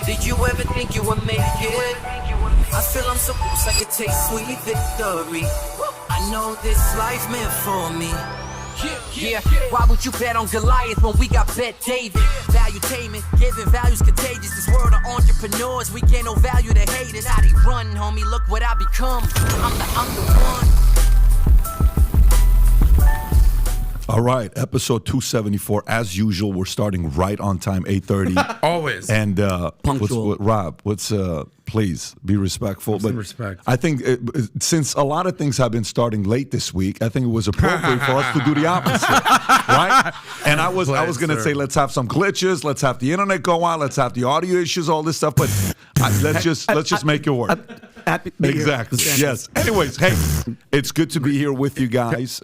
Did you ever think you would make it? I feel I'm so close, I could taste sweet victory. I know this life meant for me. Yeah, why would you bet on Goliath when we got Bet David? Valuetainment, giving values contagious. This world of entrepreneurs, we get no value to haters. How they run, homie, look what I become. I'm the one. All right, episode 274. As usual, we're starting right on time, 8:30. Always. And Punctual. Rob, please be respectful. But respect. I think since a lot of things have been starting late this week, I think it was appropriate for us to do the opposite, right? And I was going to say, let's have some glitches, let's have the internet go out, let's have the audio issues, all this stuff. But let's just make it work. Happy to be here. Exactly. Yes. Anyways, hey, it's good to be here with you guys.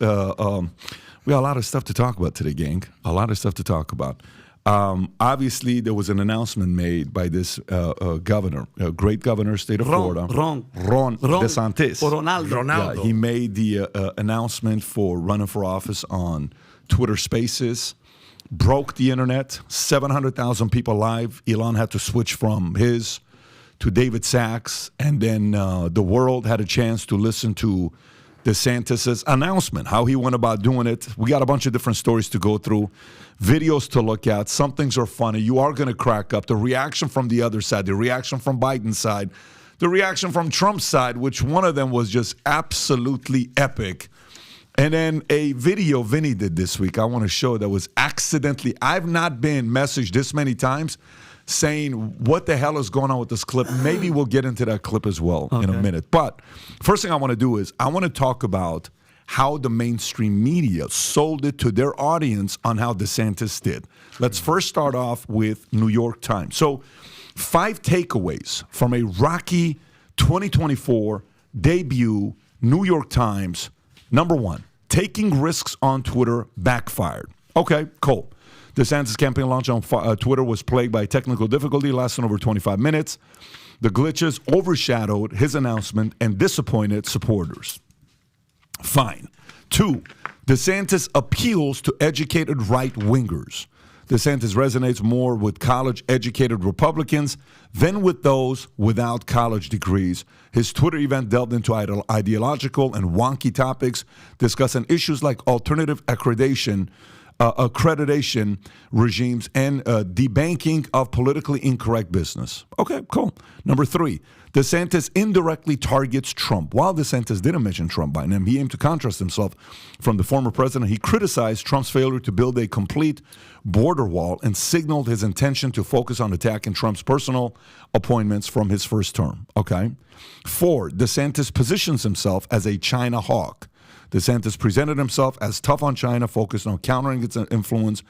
We got a lot of stuff to talk about today, gang. A lot of stuff to talk about. Obviously, there was an announcement made by this governor, great governor, state of Florida. Ron DeSantis. Ronaldo. Yeah, he made the announcement for running for office on Twitter Spaces. Broke the internet. 700,000 people live. Elon had to switch from his to David Sachs. And then the world had a chance to listen to DeSantis' announcement, how he went about doing it. We got a bunch of different stories to go through, videos to look at. Some things are funny. You are going to crack up. The reaction from the other side, the reaction from Biden's side, the reaction from Trump's side, which one of them was just absolutely epic. And then a video Vinny did this week, I want to show that was accidentally, I've not been messaged this many times saying what the hell is going on with this clip. Maybe we'll get into that clip as well in a minute. But first thing I want to do is I want to talk about how the mainstream media sold it to their audience on how DeSantis did. Let's first start off with New York Times. So 5 takeaways from a rocky 2024 debut New York Times. Number 1, taking risks on Twitter backfired. Okay, cool. DeSantis' campaign launch on Twitter was plagued by technical difficulty, lasting over 25 minutes. The glitches overshadowed his announcement and disappointed supporters. Fine. 2, DeSantis appeals to educated right-wingers. DeSantis resonates more with college-educated Republicans than with those without college degrees. His Twitter event delved into ideological and wonky topics, discussing issues like alternative accreditation regimes and debanking of politically incorrect business. Okay, cool. Number 3, DeSantis indirectly targets Trump. While DeSantis didn't mention Trump by name, he aimed to contrast himself from the former president. He criticized Trump's failure to build a complete border wall and signaled his intention to focus on attacking Trump's personal appointments from his first term. Okay. 4, DeSantis positions himself as a China hawk. DeSantis presented himself as tough on China, focused on countering its influence,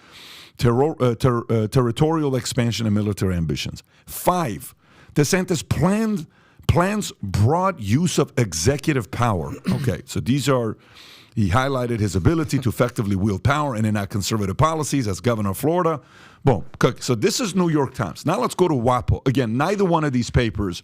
territorial expansion, and military ambitions. 5, DeSantis plans broad use of executive power. Okay, so these are, he highlighted his ability to effectively wield power and enact conservative policies as governor of Florida. Boom. Okay, so this is New York Times. Now let's go to WAPO. Again, neither one of these papers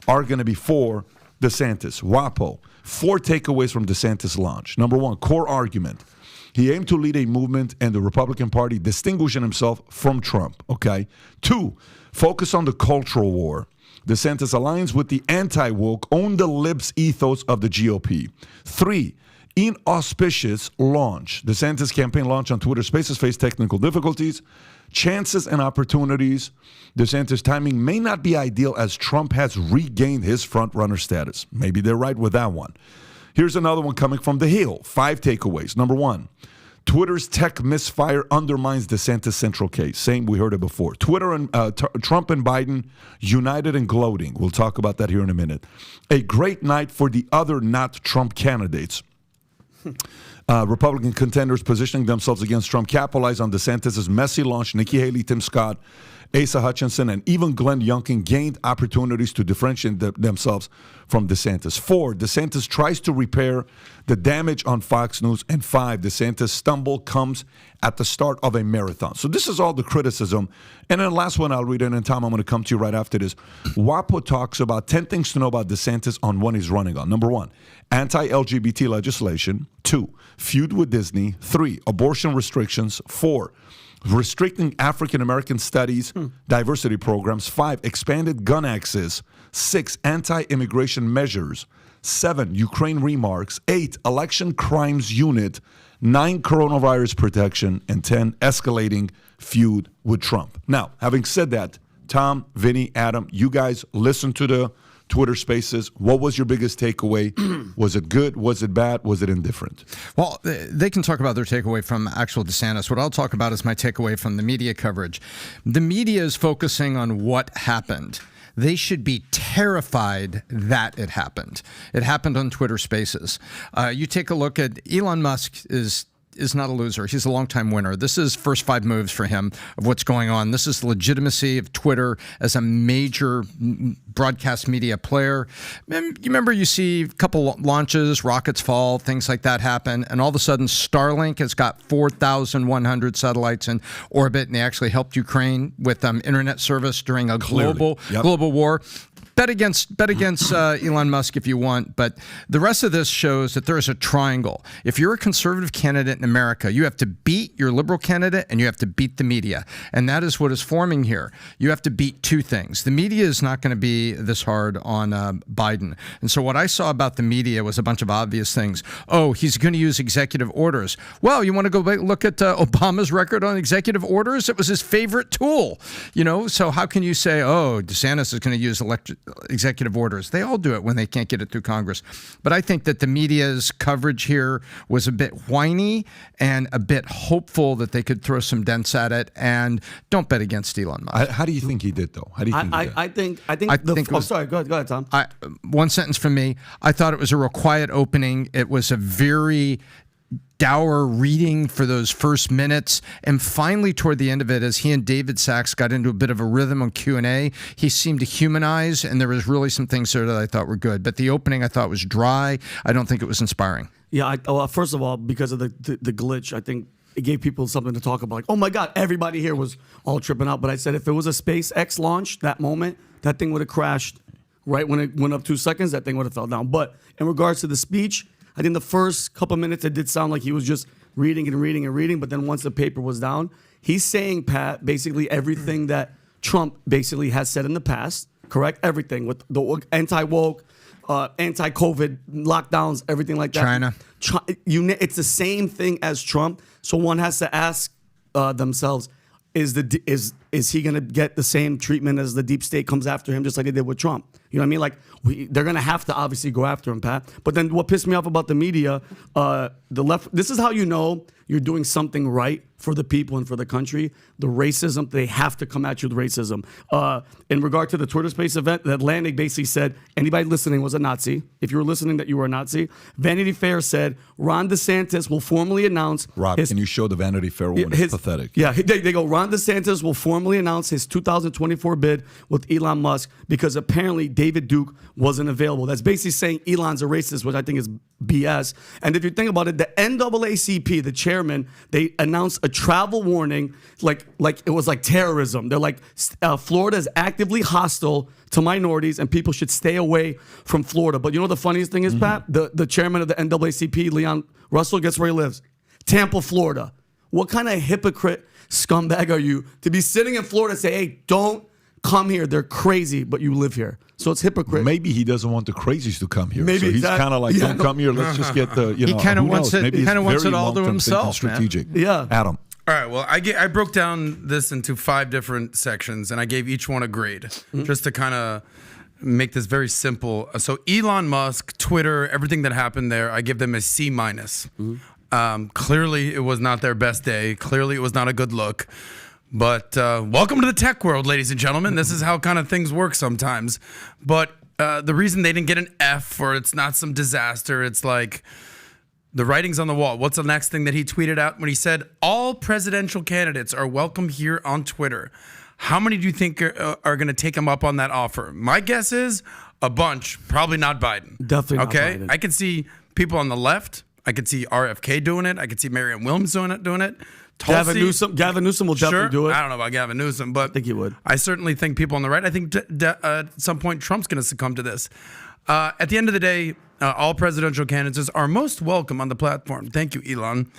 are going to be for DeSantis. WAPO. 4 takeaways from DeSantis' launch. Number 1, core argument. He aimed to lead a movement in the Republican Party, distinguishing himself from Trump. Okay. 2, focus on the cultural war. DeSantis aligns with the anti-woke, own the libs ethos of the GOP. 3, inauspicious launch. DeSantis' campaign launch on Twitter Spaces faced technical difficulties, chances and opportunities. DeSantis' timing may not be ideal as Trump has regained his front-runner status. Maybe they're right with that one. Here's another one coming from The Hill. 5 takeaways. Number 1, Twitter's tech misfire undermines DeSantis' central case. Same, we heard it before. Twitter and Trump and Biden united and gloating. We'll talk about that here in a minute. A great night for the other not Trump candidates. Republican contenders positioning themselves against Trump capitalized on DeSantis' messy launch. Nikki Haley, Tim Scott, Asa Hutchinson, and even Glenn Youngkin gained opportunities to differentiate themselves from DeSantis. 4, DeSantis tries to repair the damage on Fox News. And 5, DeSantis' stumble comes at the start of a marathon. So this is all the criticism. And then the last one I'll read, and then Tom, I'm going to come to you right after this. WAPO talks about 10 things to know about DeSantis on one he's running on. Number 1, anti-LGBT legislation. 2, feud with Disney. 3, abortion restrictions. 4, restricting African American studies, diversity programs. 5, expanded gun access. 6, anti-immigration measures. 7, Ukraine remarks. 8, election crimes unit. 9, coronavirus protection. And 10, escalating feud with Trump. Now, having said that, Tom, Vinny, Adam, you guys listen to the Twitter Spaces. What was your biggest takeaway? Was it good? Was it bad? Was it indifferent? Well, they can talk about their takeaway from actual DeSantis. What I'll talk about is my takeaway from the media coverage. The media is focusing on what happened. They should be terrified that it happened. It happened on Twitter Spaces. You take a look at Elon Musk is not a loser. He's a longtime winner. This is first 5 moves for him of what's going on. This is the legitimacy of Twitter as a major broadcast media player. You remember you see a couple launches, rockets fall, things like that happen, and all of a sudden Starlink has got 4,100 satellites in orbit, and they actually helped Ukraine with internet service during a global war. Bet against Elon Musk if you want, but the rest of this shows that there is a triangle. If you're a conservative candidate in America, you have to beat your liberal candidate and you have to beat the media. And that is what is forming here. You have to beat 2 things. The media is not going to be this hard on Biden. And so what I saw about the media was a bunch of obvious things. Oh, he's going to use executive orders. Well, you want to go back, look at Obama's record on executive orders? It was his favorite tool. So how can you say, oh, DeSantis is going to use executive orders? They all do it when they can't get it through Congress. But I think that the media's coverage here was a bit whiny and a bit hopeful that they could throw some dents at it. And don't bet against Elon Musk. How do you think he did, though? How do you think he did? I think sorry, go ahead, Tom. One sentence from me. I thought it was a real quiet opening. It was a very dour reading for those first minutes, and finally toward the end of it, as he and David Sachs got into a bit of a rhythm on Q&A, he seemed to humanize, and there was really some things there that I thought were good. But the opening I thought was dry. I don't think it was inspiring. Yeah, first of all, because of the glitch, I think it gave people something to talk about. Like, oh my God, everybody here was all tripping out. But I said if it was a SpaceX launch, that moment, that thing would have crashed right when it went up 2 seconds. That thing would have fell down. But in regards to the speech, I think the first couple minutes, it did sound like he was just reading and reading and reading. But then once the paper was down, he's saying, Pat, basically everything that Trump basically has said in the past, correct? Everything with the anti-woke, anti-COVID lockdowns, everything like that. China. It's the same thing as Trump. So one has to ask themselves, is he going to get the same treatment as the deep state comes after him, just like they did with Trump? You know what I mean? Like, they're going to have to obviously go after him, Pat. But then what pissed me off about the media, the left, this is how you know you're doing something right for the people and for the country. The racism, they have to come at you with racism. In regard to the Twitter Space event, the Atlantic basically said anybody listening was a Nazi. If you were listening, that you were a Nazi. Vanity Fair said Ron DeSantis will formally announce. Rob, can you show the Vanity Fair one? It's pathetic. Yeah, they go, Ron DeSantis will formally announce his 2024 bid with Elon Musk because apparently David Duke wasn't available. That's basically saying Elon's a racist, which I think is BS. And if you think about it, the NAACP, the chairman, they announced a travel warning like it was like terrorism. They're like, Florida is actively hostile to minorities and people should stay away from Florida. But you know the funniest thing is, Pat? The chairman of the NAACP, Leon Russell, guess where he lives? Tampa, Florida. What kind of hypocrite scumbag are you to be sitting in Florida and say, hey, don't come here. They're crazy, but you live here. So it's hypocrite. Maybe he doesn't want the crazies to come here. Maybe so he's kind of like, don't come here. Let's just get the, He kind of wants it. Maybe He kind of wants it all to long-term himself, strategic. Man. Yeah. Adam. All right, well, I broke down this into 5 different sections, and I gave each one a grade, just to kind of make this very simple. So Elon Musk, Twitter, everything that happened there, I give them a C-. Clearly, it was not their best day. Clearly, it was not a good look. But welcome to the tech world, ladies and gentlemen. This is how kind of things work sometimes. But the reason they didn't get an F or it's not some disaster, it's like the writing's on the wall. What's the next thing that he tweeted out when he said, all presidential candidates are welcome here on Twitter? How many do you think are going to take him up on that offer? My guess is a bunch, probably not Biden. Definitely not okay? Biden. I could see people on the left. I could see RFK doing it. I could see Marianne Williams doing it. Tulsi, Gavin Newsom will definitely do it. I don't know about Gavin Newsom, but I think he would. I certainly think people on the right. I think at some point Trump's going to succumb to this. At the end of the day, all presidential candidates are most welcome on the platform. Thank you, Elon.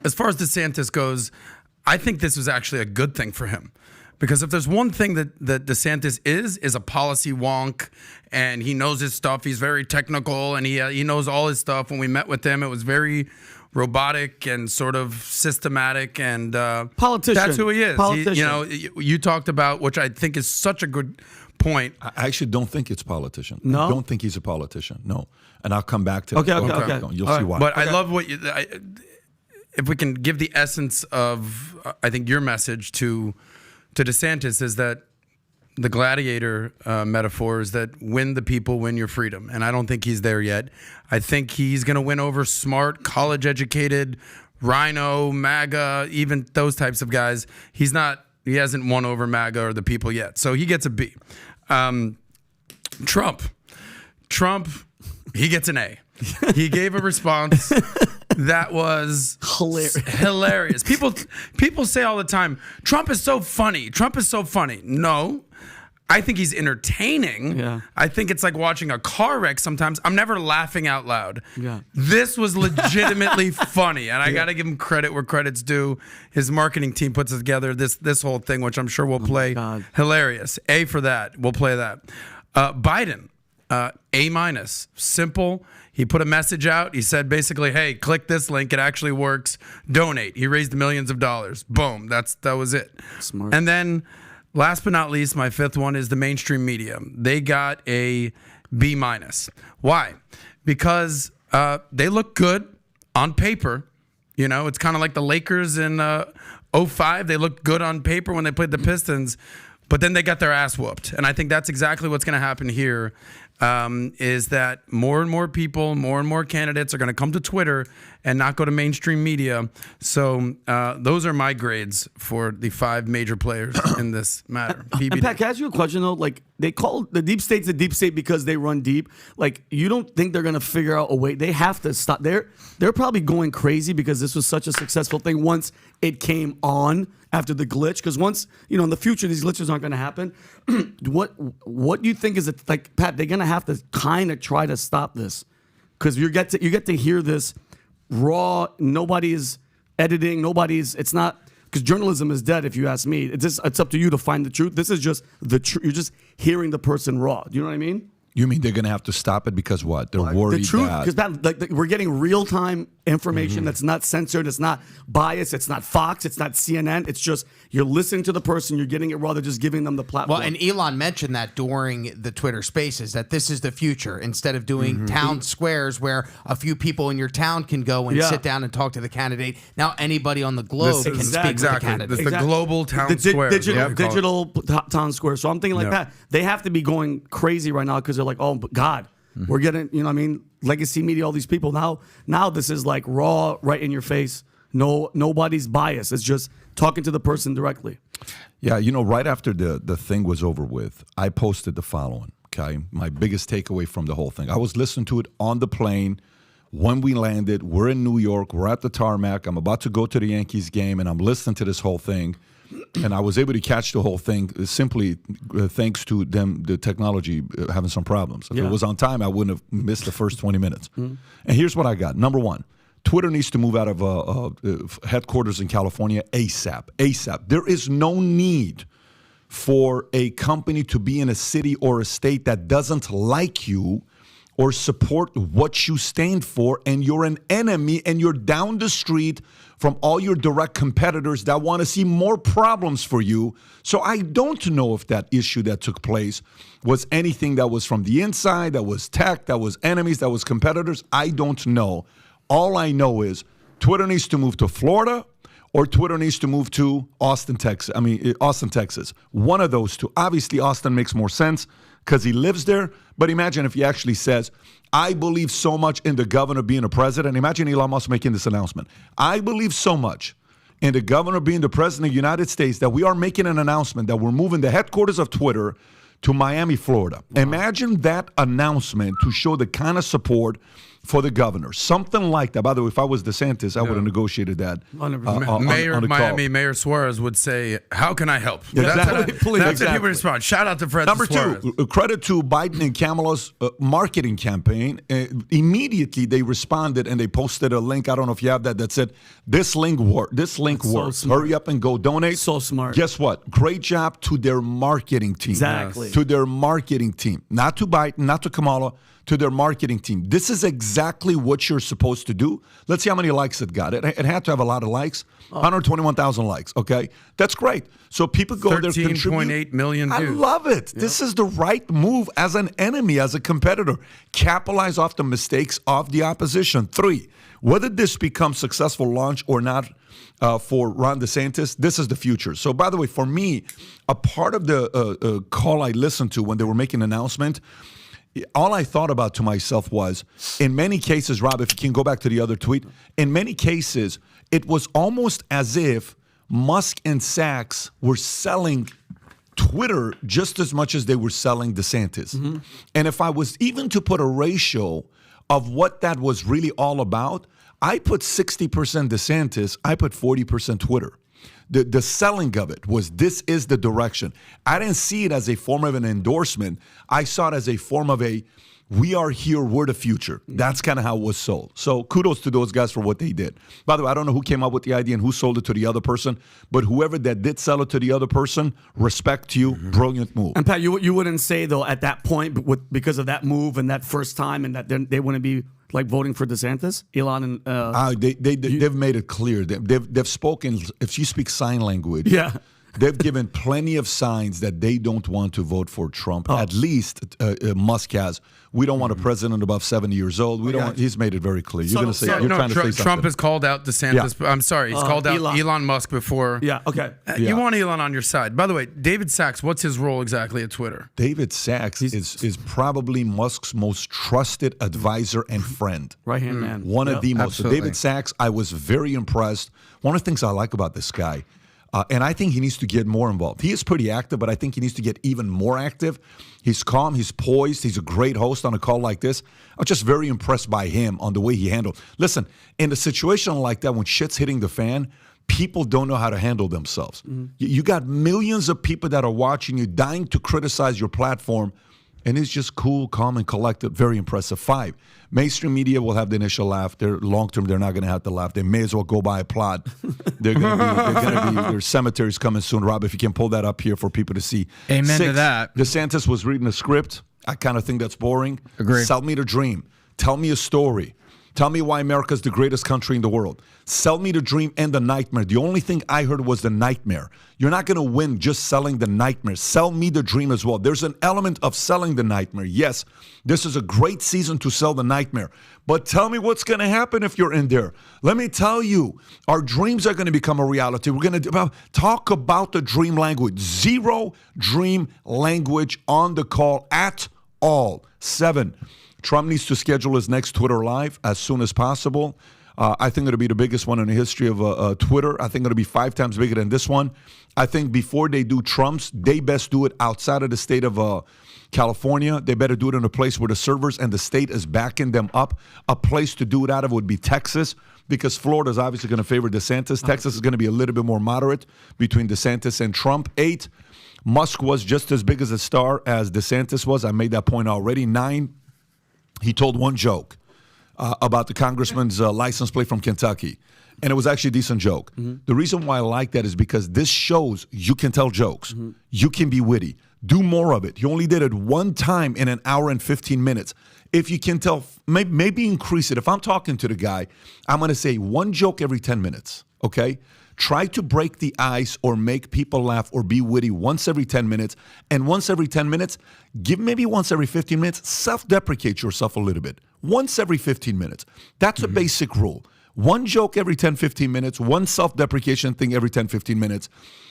as far as DeSantis goes, I think this was actually a good thing for him. Because if there's one thing that DeSantis is a policy wonk, and he knows his stuff. He's very technical, and he knows all his stuff. When we met with him, it was very robotic and sort of systematic, and politician. That's who he is. Politician. You talked about, which I think is such a good point. I actually don't think it's politician. No? I don't think he's a politician. No. And I'll come back to Okay, that. okay. You'll All see right. why. But I love what if we can give the essence of, I think, your message to DeSantis is that the gladiator metaphor is that win the people, win your freedom. And I don't think he's there yet. I think he's going to win over smart, college-educated, Rhino, MAGA, even those types of guys. He hasn't won over MAGA or the people yet. So he gets a B. Trump, he gets an A. He gave a response that was hilarious. People say all the time, Trump is so funny. No, I think he's entertaining. Yeah. I think it's like watching a car wreck sometimes. I'm never laughing out loud. Yeah. This was legitimately funny, and I got to give him credit where credit's due. His marketing team puts together this whole thing, which I'm sure we'll play. God. Hilarious. A for that. We'll play that. Biden, A-. Simple. He put a message out. He said basically, hey, click this link. It actually works. Donate. He raised millions of dollars. Boom. That was it. Smart. And then last but not least, my fifth one is the mainstream media. They got a B-. Why? Because they look good on paper. You know, it's kind of like the Lakers in 2005. They looked good on paper when they played the Pistons, but then they got their ass whooped. And I think that's exactly what's going to happen here. Is that more and more people, more and more candidates are going to come to Twitter and not go to mainstream media. So those are my grades for the 5 major players in this matter. PBD. And Pat, can I ask you a question though? Like, they call the deep state's the deep state because they run deep. Like, you don't think they're gonna figure out a way? They have to stop. They're probably going crazy because this was such a successful thing once it came on after the glitch. Because once, in the future these glitches aren't gonna happen. What do you think is it like, Pat? They're gonna have to kind of try to stop this because you get to hear this raw. Nobody's editing. It's not. Because journalism is dead, if you ask me. It's up to you to find the truth. This is just the truth. You're just hearing the person raw. Do you know what I mean? You mean they're going to have to stop it because what? They're worried The truth, that... because we're getting real-time information that's not censored, it's not biased, it's not Fox, it's not CNN. It's just you're listening to the person, you're getting it raw, they're just giving them the platform. Well, and Elon mentioned that during the Twitter Spaces, that this is the future. Instead of doing town squares where a few people in your town can go and sit down and talk to the candidate, now anybody on the globe can speak to the candidate. This is the global town square. Digital town square. So I'm thinking like that. They have to be going crazy right now because they're like, oh, God, we're getting, legacy media, all these people. Now this is like raw, right in your face. Nobody's biased. It's just talking to the person directly. Yeah, right after the thing was over with, I posted the following, okay? My biggest takeaway from the whole thing. I was listening to it on the plane. When we landed, we're in New York. We're at the tarmac. I'm about to go to the Yankees game, and I'm listening to this whole thing. And I was able to catch the whole thing simply thanks to them, the technology having some problems. If it was on time, I wouldn't have missed the first 20 minutes. And here's what I got. Number one, Twitter needs to move out of headquarters in California ASAP. There is no need for a company to be in a city or a state that doesn't like you or support what you stand for, and you're an enemy and you're down the street from all your direct competitors that want to see more problems for you. So I don't know if that issue that took place was anything that was from the inside, that was tech, that was enemies, that was competitors. I don't know. All I know is Twitter needs to move to Florida or Twitter needs to move to Austin, Texas. One of those two. Obviously, Austin makes more sense because he lives there. But imagine if he actually says, I believe so much in the governor being a president. Imagine Elon Musk making this announcement. I believe so much in the governor being the president of the United States that we are making an announcement that we're moving the headquarters of Twitter to Miami, Florida. Imagine that announcement to show the kind of support for the governor, something like that. By the way, if I was DeSantis, I would have negotiated that. Mayor on of the call. Miami, Mayor Suarez would say, "How can I help?" Exactly. That's what he would respond. Shout out to Fred Number Suarez. two, credit to Biden and Kamala's marketing campaign. Immediately, they responded and they posted a link. I don't know if you have that. That said, "This link works. This link That's so works. smart. Hurry up and go donate." So smart. Guess what? Great job to their marketing team. Exactly. To their marketing team, not to Biden, not to Kamala. To their marketing team. This is exactly what you're supposed to do. Let's see how many likes it got. It had to have a lot of likes. 121,000 likes. Okay, that's great. So people go there, contribute. 13.8 million I views. love it. This is the right move as an enemy, as a competitor. Capitalize off the mistakes of the opposition. 3, whether this becomes successful launch or not for Ron DeSantis, this is the future. So, by the way, for me, a part of the call I listened to when they were making an announcement, all I thought about to myself was, in many cases, Rob, if you can go back to the other tweet, in many cases, it was almost as if Musk and Sachs were selling Twitter just as much as they were selling DeSantis. Mm-hmm. And if I was even to put a ratio of what that was really all about, I put 60% DeSantis, I put 40% Twitter. The selling of it was, this is the direction. I didn't see it as a form of an endorsement. I saw it as a form of we are here, we're the future. That's kind of how it was sold. So kudos to those guys for what they did. By the way, I don't know who came up with the idea and who sold it to the other person, but whoever that did sell it to the other person, respect to you, brilliant move. And Pat, you wouldn't say, though, at that point, because of that move and that first time, and that they wouldn't be like voting for DeSantis, Elon, and they've made it clear. They've spoken. If you speak sign language, yeah. They've given plenty of signs that they don't want to vote for Trump. At least Musk has. We don't want a president above 70 years old. We don't. Want, he's made it very clear. You're going to say. You're trying to say something. Trump has called out DeSantis. Yeah. I'm sorry. He's called out Elon Musk before. Yeah. Okay. You want Elon on your side. By the way, David Sachs. What's his role exactly at Twitter? David Sachs is probably Musk's most trusted advisor and friend. Right-hand man. One of the most. Absolutely. So David Sachs, I was very impressed. One of the things I like about this guy. And I think he needs to get more involved. He is pretty active, but I think he needs to get even more active. He's calm, he's poised, he's a great host on a call like this. I'm just very impressed by him on the way he handled. Listen, in a situation like that, when shit's hitting the fan, people don't know how to handle themselves. Mm-hmm. You got millions of people that are watching you, dying to criticize your platform, and he's just cool, calm, and collected. Very impressive. 5, mainstream media will have the initial laugh. They're long-term, they're not going to have the laugh. They may as well go buy a plot. They're going to be, their cemetery's coming soon. Rob, if you can pull that up here for people to see. Amen 6, to that. DeSantis was reading a script. I kind of think that's boring. Agree. Sell me the dream. Tell me a story. Tell me why America's the greatest country in the world. Sell me the dream and the nightmare. The only thing I heard was the nightmare. You're not going to win just selling the nightmare. Sell me the dream as well. There's an element of selling the nightmare. Yes, this is a great season to sell the nightmare. But tell me what's going to happen if you're in there. Let me tell you, our dreams are going to become a reality. We're going to talk about the dream language. 0 dream language on the call at all. 7, Trump needs to schedule his next Twitter Live as soon as possible. I think it'll be the biggest one in the history of Twitter. I think it'll be 5 times bigger than this one. I think before they do Trump's, they best do it outside of the state of California. They better do it in a place where the servers and the state is backing them up. A place to do it out of would be Texas, because Florida is obviously going to favor DeSantis. Texas is going to be a little bit more moderate between DeSantis and Trump. 8, Musk was just as big as a star as DeSantis was. I made that point already. 9, he told one joke about the congressman's license plate from Kentucky, and it was actually a decent joke. Mm-hmm. The reason why I like that is because this shows you can tell jokes. Mm-hmm. You can be witty. Do more of it. You only did it one time in an hour and 15 minutes. If you can tell, maybe increase it. If I'm talking to the guy, I'm going to say one joke every 10 minutes, okay? Try to break the ice or make people laugh or be witty once every 10 minutes. And once every 10 minutes, maybe once every 15 minutes, self-deprecate yourself a little bit. Once every 15 minutes. That's a basic rule. One joke every 10, 15 minutes, one self-deprecation thing every 10, 15 minutes.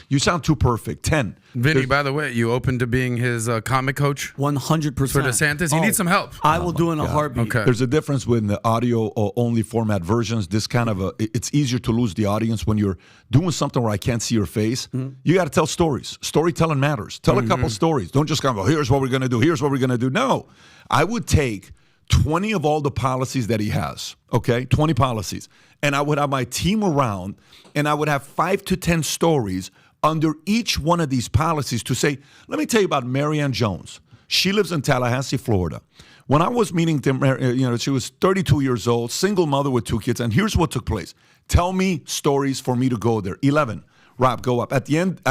You sound too perfect. 10. Vinny, by the way, you open to being his comic coach? 100%. For DeSantis? You need some help. I will do it in a heartbeat. Okay. There's a difference with the audio-only format versions. This kind of it's easier to lose the audience when you're doing something where I can't see your face. Mm-hmm. You got to tell stories. Storytelling matters. Tell a couple stories. Don't just go, here's what we're going to do. Here's what we're going to do. No. I would take 20 of all the policies that he has, okay? 20 policies. And I would have my team around, and I would have 5 to 10 stories under each one of these policies to say, let me tell you about Marianne Jones. She lives in Tallahassee, Florida. When I was meeting them, she was 32 years old, single mother with 2 kids, and here's what took place. Tell me stories for me to go there. 11. Rob, go up. At the end,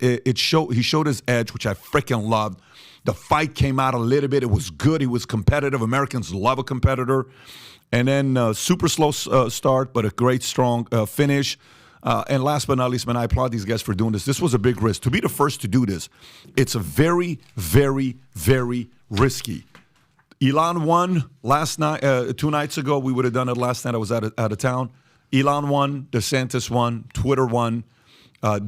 he showed his edge, which I freaking loved. The fight came out a little bit. It was good. He was competitive. Americans love a competitor. And then super slow start, but a great, strong finish. And last but not least, man, I applaud these guys for doing this. This was a big risk. To be the first to do this, it's a very, very, very risky. Elon won last night, 2 nights ago. We would have done it last night. I was out of town. Elon won. DeSantis won. Twitter won.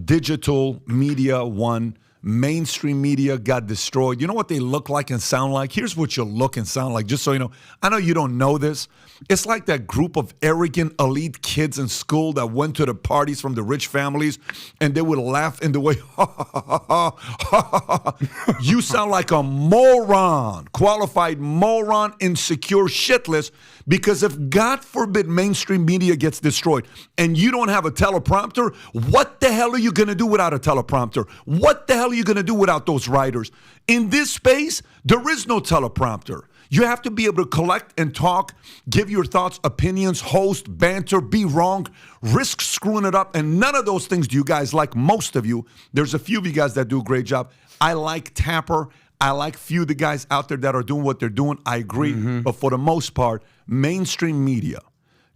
Digital media won. Mainstream media got destroyed. You know what they look like and sound like? Here's what you look and sound like, just so you know. I know you don't know this. It's like that group of arrogant elite kids in school that went to the parties from the rich families, and they would laugh in the way, ha, ha, ha, ha, ha, ha. You sound like a moron, qualified moron, insecure, shitless, because if, God forbid, mainstream media gets destroyed and you don't have a teleprompter, what the hell are you going to do without a teleprompter? What the hell are you going to do without those writers? In this space, there is no teleprompter. You have to be able to collect and talk, give your thoughts, opinions, host, banter, be wrong, risk screwing it up, and none of those things do you guys like, most of you. There's a few of you guys that do a great job. I like Tapper. I like Feud, the guys out there that are doing what they're doing. I agree. But for the most part, mainstream media,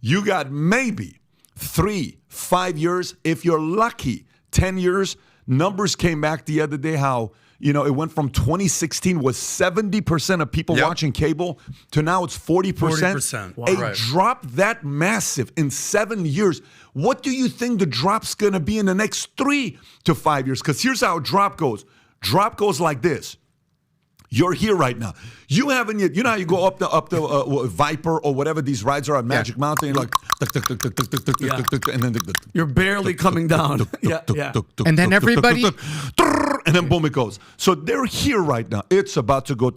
you got maybe 3-5 years. If you're lucky, 10 years. Numbers came back the other day how, it went from 2016 was 70% of people watching cable to now it's 40%. 40%. Wow. A drop that massive in 7 years. What do you think the drop's going to be in the next 3 to 5 years? Because here's how a drop goes. Drop goes like this. You're here right now. You haven't yet. You know how you go up the Viper or whatever these rides are on Magic Mountain. You're like, and then you're barely coming down. And then everybody, and then boom, it goes. So they're here right now. It's about to go.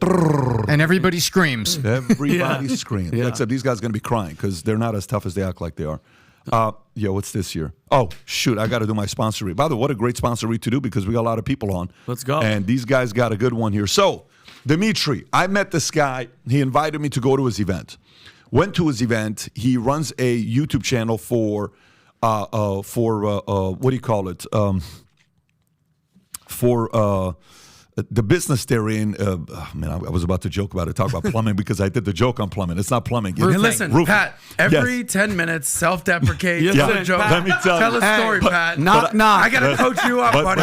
And everybody screams. Everybody screams. Except these guys are going to be crying because they're not as tough as they act like they are. What's this here? Oh, shoot, I got to do my sponsor read. By the way, what a great sponsor read to do because we got a lot of people on. Let's go. And these guys got a good one here. So, Dimitri, I met this guy. He invited me to go to his event. Went to his event. He runs a YouTube channel for what do you call it? For the business they're in. I was about to joke about it, talk about plumbing because I did the joke on plumbing. It's not plumbing. Hey, listen, roofing. Pat, every 10 minutes, self-deprecate, tell a joke. Let me tell a story, Pat. Knock. I got to coach you up, buddy.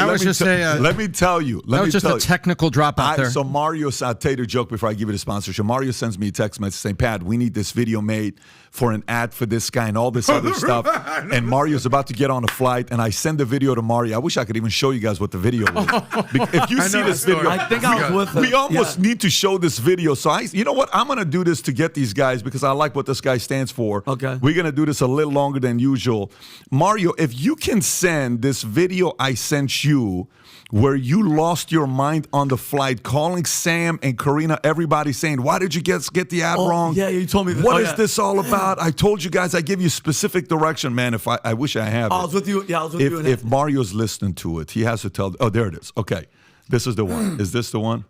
Let me tell you. That was just a technical drop out there. So Mario, I'll tell you the joke before I give you the sponsorship. Mario sends me a text message saying, Pat, we need this video made for an ad for this guy and all this other stuff. And Mario's about to get on a flight, and I send the video to Mario. I wish I could even show you guys what the video was. If you see this video, I think I was with him. We almost need to show this video. So you know what? I'm going to do this to get these guys because I like what this guy stands for. Okay. We're going to do this a little longer than usual. Mario, if you can send this video I sent you where you lost your mind on the flight, calling Sam and Karina, everybody saying, why did you get the ad wrong? Yeah, you told me this. What is this all about? I told you guys I give you specific direction, man. If I wish I have it. I was with you. Yeah, I was with you. If Mario's listening to it, he has to tell. Oh, there it is. Okay. This is the one. Is this the one?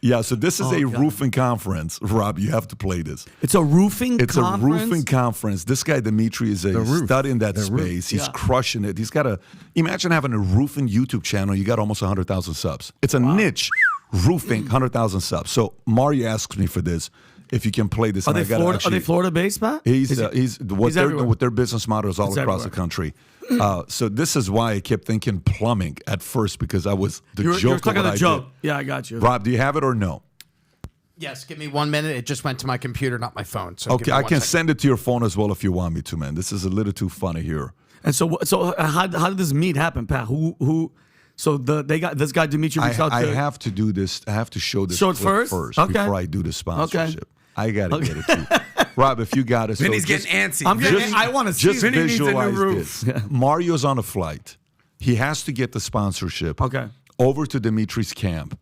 Yeah, so this is a roofing conference. Rob, you have to play this. It's a roofing conference? It's a roofing conference. This guy, Dimitri, is a stud in that space. He's crushing it. He's got imagine having a roofing YouTube channel. You got almost 100,000 subs. It's a niche, roofing, 100,000 subs. So Mario asks me for this. If you can play this. Are they Florida-based, Pat? What their business model is all across the country. So this is why I kept thinking plumbing at first because I was the joke. You're talking the joke. Yeah, I got you. Rob, do you have it or no? Yes, give me 1 minute. It just went to my computer, not my phone. So okay, I can send it to your phone as well if you want me to, man. This is a little too funny here. And so how did this meet happen, Pat? Who? So they got this guy Dimitri reached out to. I have to do this. I have to show this first before I do the sponsorship. Okay. I gotta get it too. Rob, if you got it. Vinny's getting antsy. I want to see. Just Vinny needs a new visualize roof. this. Mario's on a flight. He has to get the sponsorship. Okay. Over to Dimitri's camp.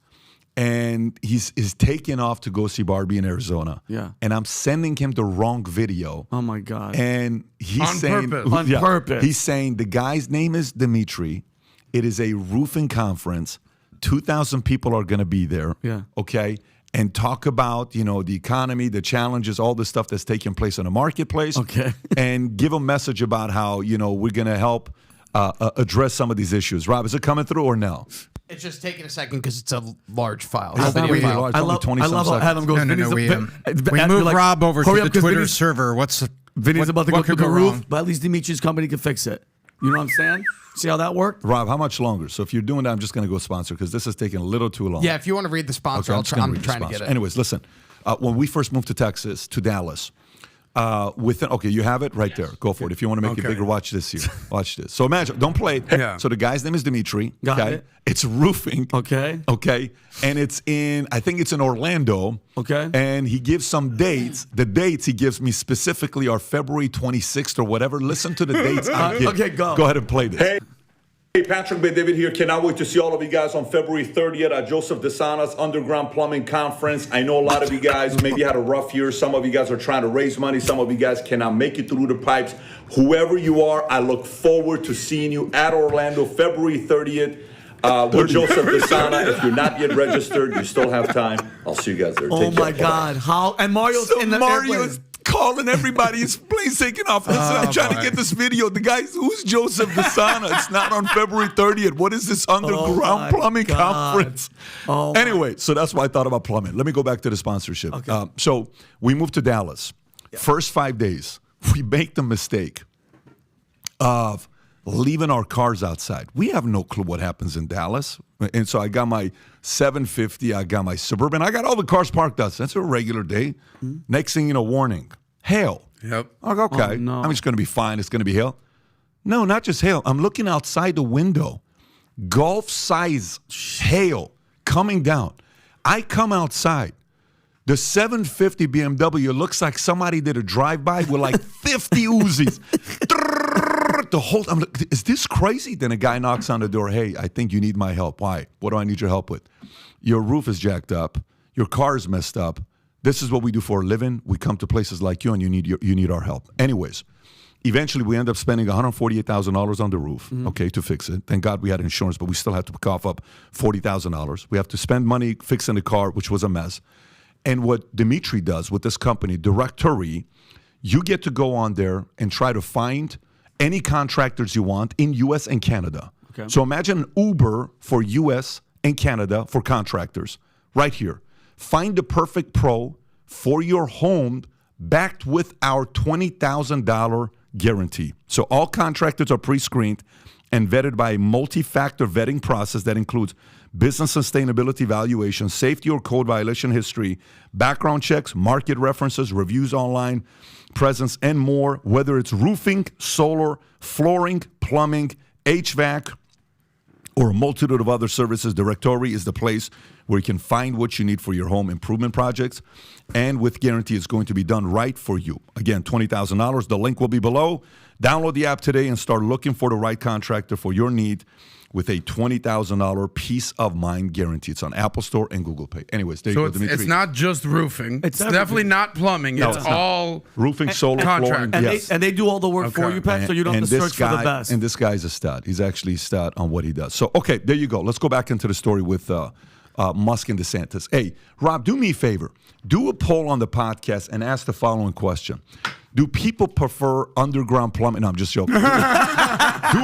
and he's taking off to go see Barbie in Arizona. Yeah. And I'm sending him the wrong video. Oh my God. And he's On saying purpose. On purpose. He's saying the guy's name is Dimitri. It is a roofing conference. 2,000 people are going to be there. Yeah. Okay. And talk about, you know, the economy, the challenges, all the stuff that's taking place in the marketplace. Okay. And give a message about how, you know, we're going to help address some of these issues. Rob, is it coming through or no? It's just taking a second because it's a large file. It's It's a not video really file. large. I It's only love 20 some how seconds. Adam goes. No, Vinny's we I'd be moved like, Rob over to hurry the up, 'cause Twitter Vinny's- server. Vinny's about to what go could through the go roof, wrong? but at least Dimitri's company can fix it. You know what I'm saying? See how that worked? Rob, how much longer? So if you're doing that, I'm just going to go sponsor because this is taking a little too long. Yeah, if you want to read the sponsor, Okay, I'm just gonna trying read the to get sponsor. it. Anyways, listen. When we first moved to Texas, to Dallas, okay, you have it right there. Go for it. If you want to make it Okay. bigger, watch this here. Watch this. So imagine, don't play it. Yeah. So the guy's name is Dimitri. Got okay? it. It's roofing. Okay. Okay. And I think it's in Orlando. Okay. And he gives some dates. The dates he gives me specifically are February 26th or whatever. Listen to the dates I give. Okay, go. Go ahead and play this. Hey, Patrick Bay David here. Cannot wait to see all of you guys on February 30th at Joseph DeSantis Underground Plumbing Conference. I know a lot of you guys maybe had a rough year. Some of you guys are trying to raise money. Some of you guys cannot make it through the pipes. Whoever you are, I look forward to seeing you at Orlando February 30th with Joseph DeSantis. If you're not yet registered, you still have time. I'll see you guys there. Oh Take care. my God! How and Mario's So in the Mario's airplane. calling everybody. His plane's taking off. Listen, I'm trying to get this video. The guy's, who's Joseph DeSantis? It's not on February 30th. What is this my underground plumbing God. conference? Oh my- Anyway, so that's why I thought about plumbing. Let me go back to the sponsorship. Okay. So we moved to Dallas. First 5 days, we make the mistake of leaving our cars outside. We have no clue what happens in Dallas. And so I got my 750, I got my Suburban, I got all the cars parked outside. That's a regular day. Next thing you know, warning, hail. Yep. I'm like, okay, Oh, no. I'm just going to be fine. It's going to be hail. No, not just hail. I'm looking outside the window. Golf-size hail coming down. I come outside. The 750 BMW looks like somebody did a drive-by with like 50 Uzis. The whole, I'm like, is this crazy? Then a guy knocks on the door. Hey, I think you need my help. Why? What do I need your help with? Your roof is jacked up. Your car is messed up. This is what we do for a living. We come to places like you, and you need our help. Anyways, eventually we end up spending $148,000 on the roof, okay, to fix it. Thank God we had insurance, but we still had to cough up $40,000. We have to spend money fixing the car, which was a mess. And what Dimitri does with this company, Directory, you get to go on there and try to find any contractors you want in U.S. and Canada. Okay. So imagine Uber for U.S. and Canada for contractors right here. Find the perfect pro for your home backed with our $20,000 guarantee. So all contractors are pre-screened and vetted by a multi-factor vetting process that includes business sustainability evaluation, safety or code violation history, background checks, market references, reviews online, presence, and more, whether it's roofing, solar, flooring, plumbing, HVAC, or a multitude of other services. Directory is the place where you can find what you need for your home improvement projects. And with guarantee, it's going to be done right for you. Again, $20,000. The link will be below. Download the app today and start looking for the right contractor for your need with a $20,000 peace of mind guarantee. It's on Apple Store and Google Pay. Anyways, there So you go, Dimitri. it's not just roofing. It's everything. definitely not plumbing. No, it's it's not. all roofing, solar, contract. flooring. And, Yes. they do all the work for Okay. you, Pat, so you don't have to search for the best. And this guy's a stud. He's actually a stud on what he does. So, okay, there you go. Let's go back into the story with Musk and DeSantis. Hey, Rob, do me a favor. Do a poll on the podcast and ask the following question. Do people prefer underground plumbing? No, I'm just joking. Do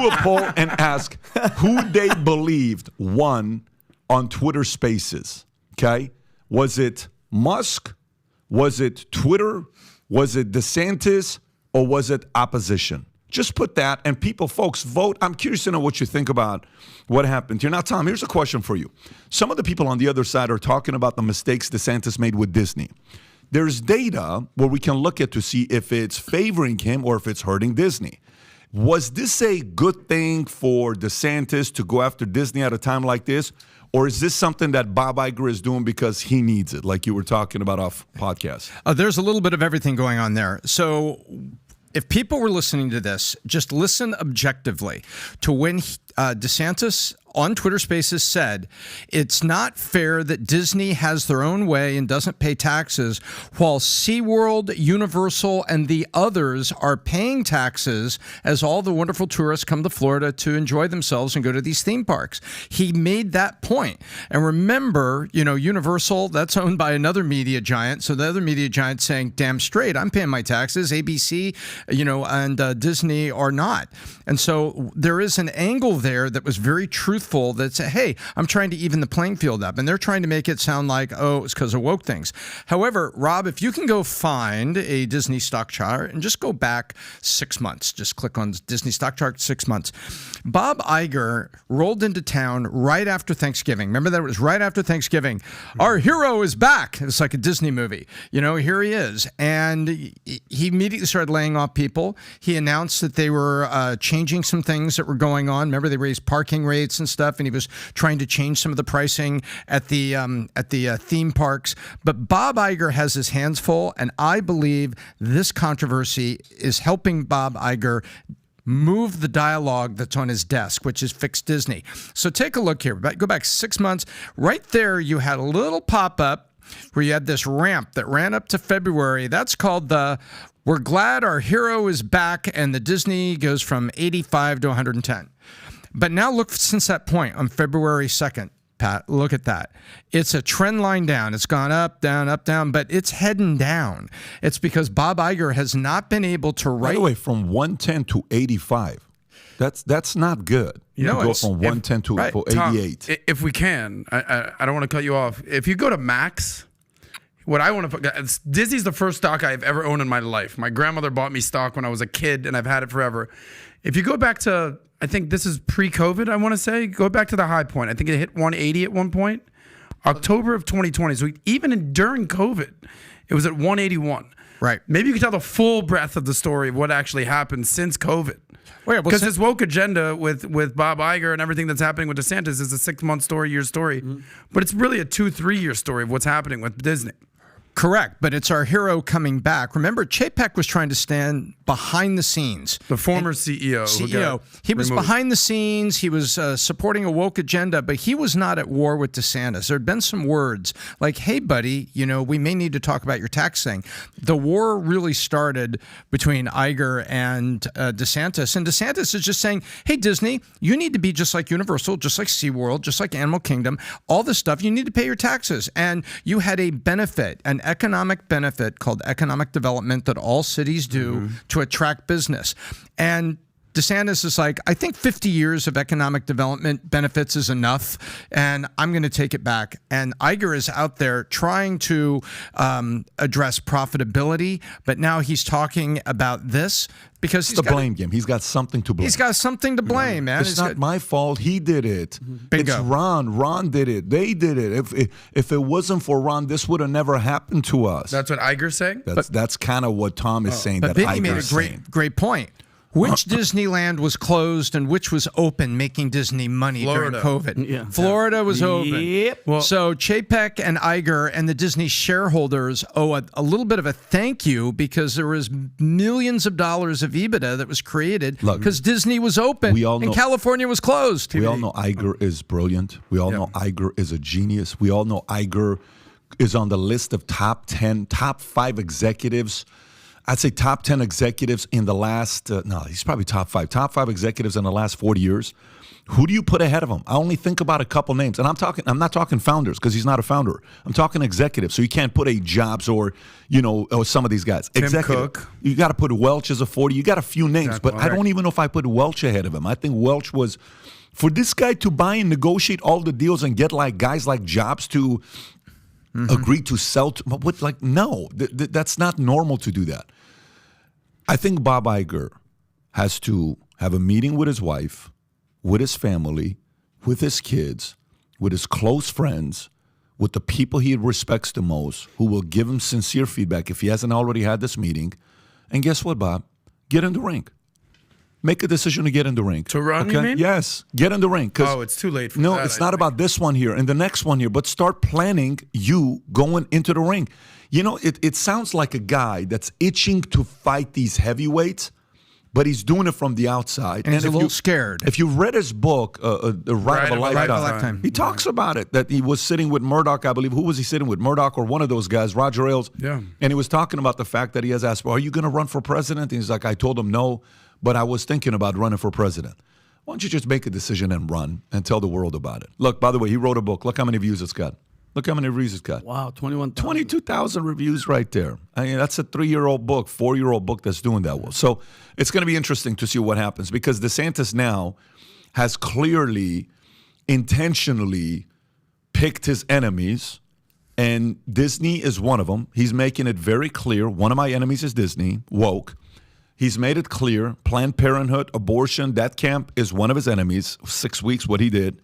a poll and ask who they believed won on Twitter Spaces. Okay? Was it Musk? Was it Twitter? Was it DeSantis? Or was it opposition? Just put that, and people, folks, vote. I'm curious to know what you think about what happened here. Now, Tom, here's a question for you. Some of the people on the other side are talking about the mistakes DeSantis made with Disney. There's data where we can look at to see if it's favoring him or if it's hurting Disney. Was this a good thing for DeSantis to go after Disney at a time like this? Or is this something that Bob Iger is doing because he needs it, like you were talking about off podcast? There's a little bit of everything going on there. So if people were listening to this, just listen objectively to when DeSantis on Twitter Spaces said, it's not fair that Disney has their own way and doesn't pay taxes while SeaWorld, Universal, and the others are paying taxes as all the wonderful tourists come to Florida to enjoy themselves and go to these theme parks. He made that point. And remember, Universal, that's owned by another media giant. So the other media giant saying, damn straight, I'm paying my taxes. ABC, and Disney are not. And so there is an angle there that was very truthful that said, hey, I'm trying to even the playing field up. And they're trying to make it sound like, oh, it's because of woke things. However, Rob, if you can go find a Disney stock chart and just go back 6 months, just click on Disney stock chart 6 months. Bob Iger rolled into town right after Thanksgiving. Remember that it was right after Thanksgiving. Our hero is back. It's like a Disney movie. Here he is. And he immediately started laying off people. He announced that they were changing some things that were going on. Remember, they raised parking rates and stuff, and he was trying to change some of the pricing at the theme parks. But Bob Iger has his hands full, and I believe this controversy is helping Bob Iger move the dialogue that's on his desk, which is fix Disney. So take a look here. Go back 6 months. Right there, you had a little pop-up where you had this ramp that ran up to February. That's called the "We're glad our hero is back," and the Disney goes from 85 to 110. But now look, since that point on February 2nd, Pat, look at that. It's a trend line down. It's gone up, down, but it's heading down. It's because Bob Iger has not been able to write. By the way, from 110 to 85, that's not good. Go from 110 to 88. Tom, if we can, I don't want to cut you off. If you go to Max, what I want to Disney's the first stock I've ever owned in my life. My grandmother bought me stock when I was a kid, and I've had it forever. If you go back to, I think this is pre-COVID, I want to say, go back to the high point. I think it hit 180 at one point, October of 2020. So even during COVID, it was at 181. Right. Maybe you can tell the full breadth of the story of what actually happened since COVID. Because this woke agenda with Bob Iger and everything that's happening with DeSantis is a 6-month story, year story. Mm-hmm. But it's really a 2-3 year story of what's happening with Disney. Correct, but it's our hero coming back. Remember, Chapek was trying to stand behind the scenes. The former CEO. He was behind the scenes. He was supporting a woke agenda, but he was not at war with DeSantis. There had been some words like, hey, buddy, we may need to talk about your tax thing. The war really started between Iger and DeSantis. And DeSantis is just saying, hey, Disney, you need to be just like Universal, just like SeaWorld, just like Animal Kingdom, all this stuff. You need to pay your taxes. And you had a benefit, an economic benefit called economic development that all cities do to attract business. And DeSantis is like, I think 50 years of economic development benefits is enough, and I'm going to take it back. And Iger is out there trying to address profitability, but now he's talking about this because it's the blame game. He's got something to blame. He's got something to blame, man. It's not my fault. He did it. Bingo. It's Ron. Ron did it. They did it. If it wasn't for Ron, this would have never happened to us. That's what Iger's saying? That's kind of what Tom is saying. But Benny made a great point. Which Disneyland was closed and which was open, making Disney money during COVID? Yeah. Florida was open. Yep. Well, so Chapek and Iger and the Disney shareholders owe a little bit of a thank you because there was millions of dollars of EBITDA that was created because Disney was open and California was closed. We all know Iger is brilliant. We all know Iger is a genius. We all know Iger is on the list of top 5 executives. I'd say top 10 executives in the last, he's probably top 5 executives in the last 40 years. Who do you put ahead of him? I only think about a couple names. And I'm not talking founders because he's not a founder. I'm talking executives. So you can't put a Jobs or some of these guys. Tim Executive. Cook. You got to put Welch as a 40. You got a few names, Exactly. but I don't even know if I put Welch ahead of him. I think Welch was, for this guy to buy and negotiate all the deals and get guys like Jobs to agree to sell. That's not normal to do that. I think Bob Iger has to have a meeting with his wife, with his family, with his kids, with his close friends, with the people he respects the most, who will give him sincere feedback if he hasn't already had this meeting. And guess what, Bob? Get in the ring. Make a decision to get in the ring. To run, you mean? Yes. Get in the ring. Oh, it's too late for that. No, it's not about this one here and the next one here, but start planning you going into the ring. It sounds like a guy that's itching to fight these heavyweights, but he's doing it from the outside. And he's a if little you, scared. If you read his book, The Ride of a Lifetime, he talks about it, that he was sitting with Murdoch, I believe. Who was he sitting with? Murdoch or one of those guys, Roger Ailes. Yeah. And he was talking about the fact that he has asked, are you going to run for president? And he's like, I told him no, but I was thinking about running for president. Why don't you just make a decision and run and tell the world about it? Look, by the way, he wrote a book. Look how many views it's got. Look how many reviews it's got. Wow, 22,000 reviews right there. I mean, that's a 3-year-old book, 4-year-old book that's doing that well. So it's going to be interesting to see what happens, because DeSantis now has clearly, intentionally picked his enemies, and Disney is one of them. He's making it very clear. One of my enemies is Disney, woke. He's made it clear. Planned Parenthood, abortion, that camp is one of his enemies. 6 weeks, what he did.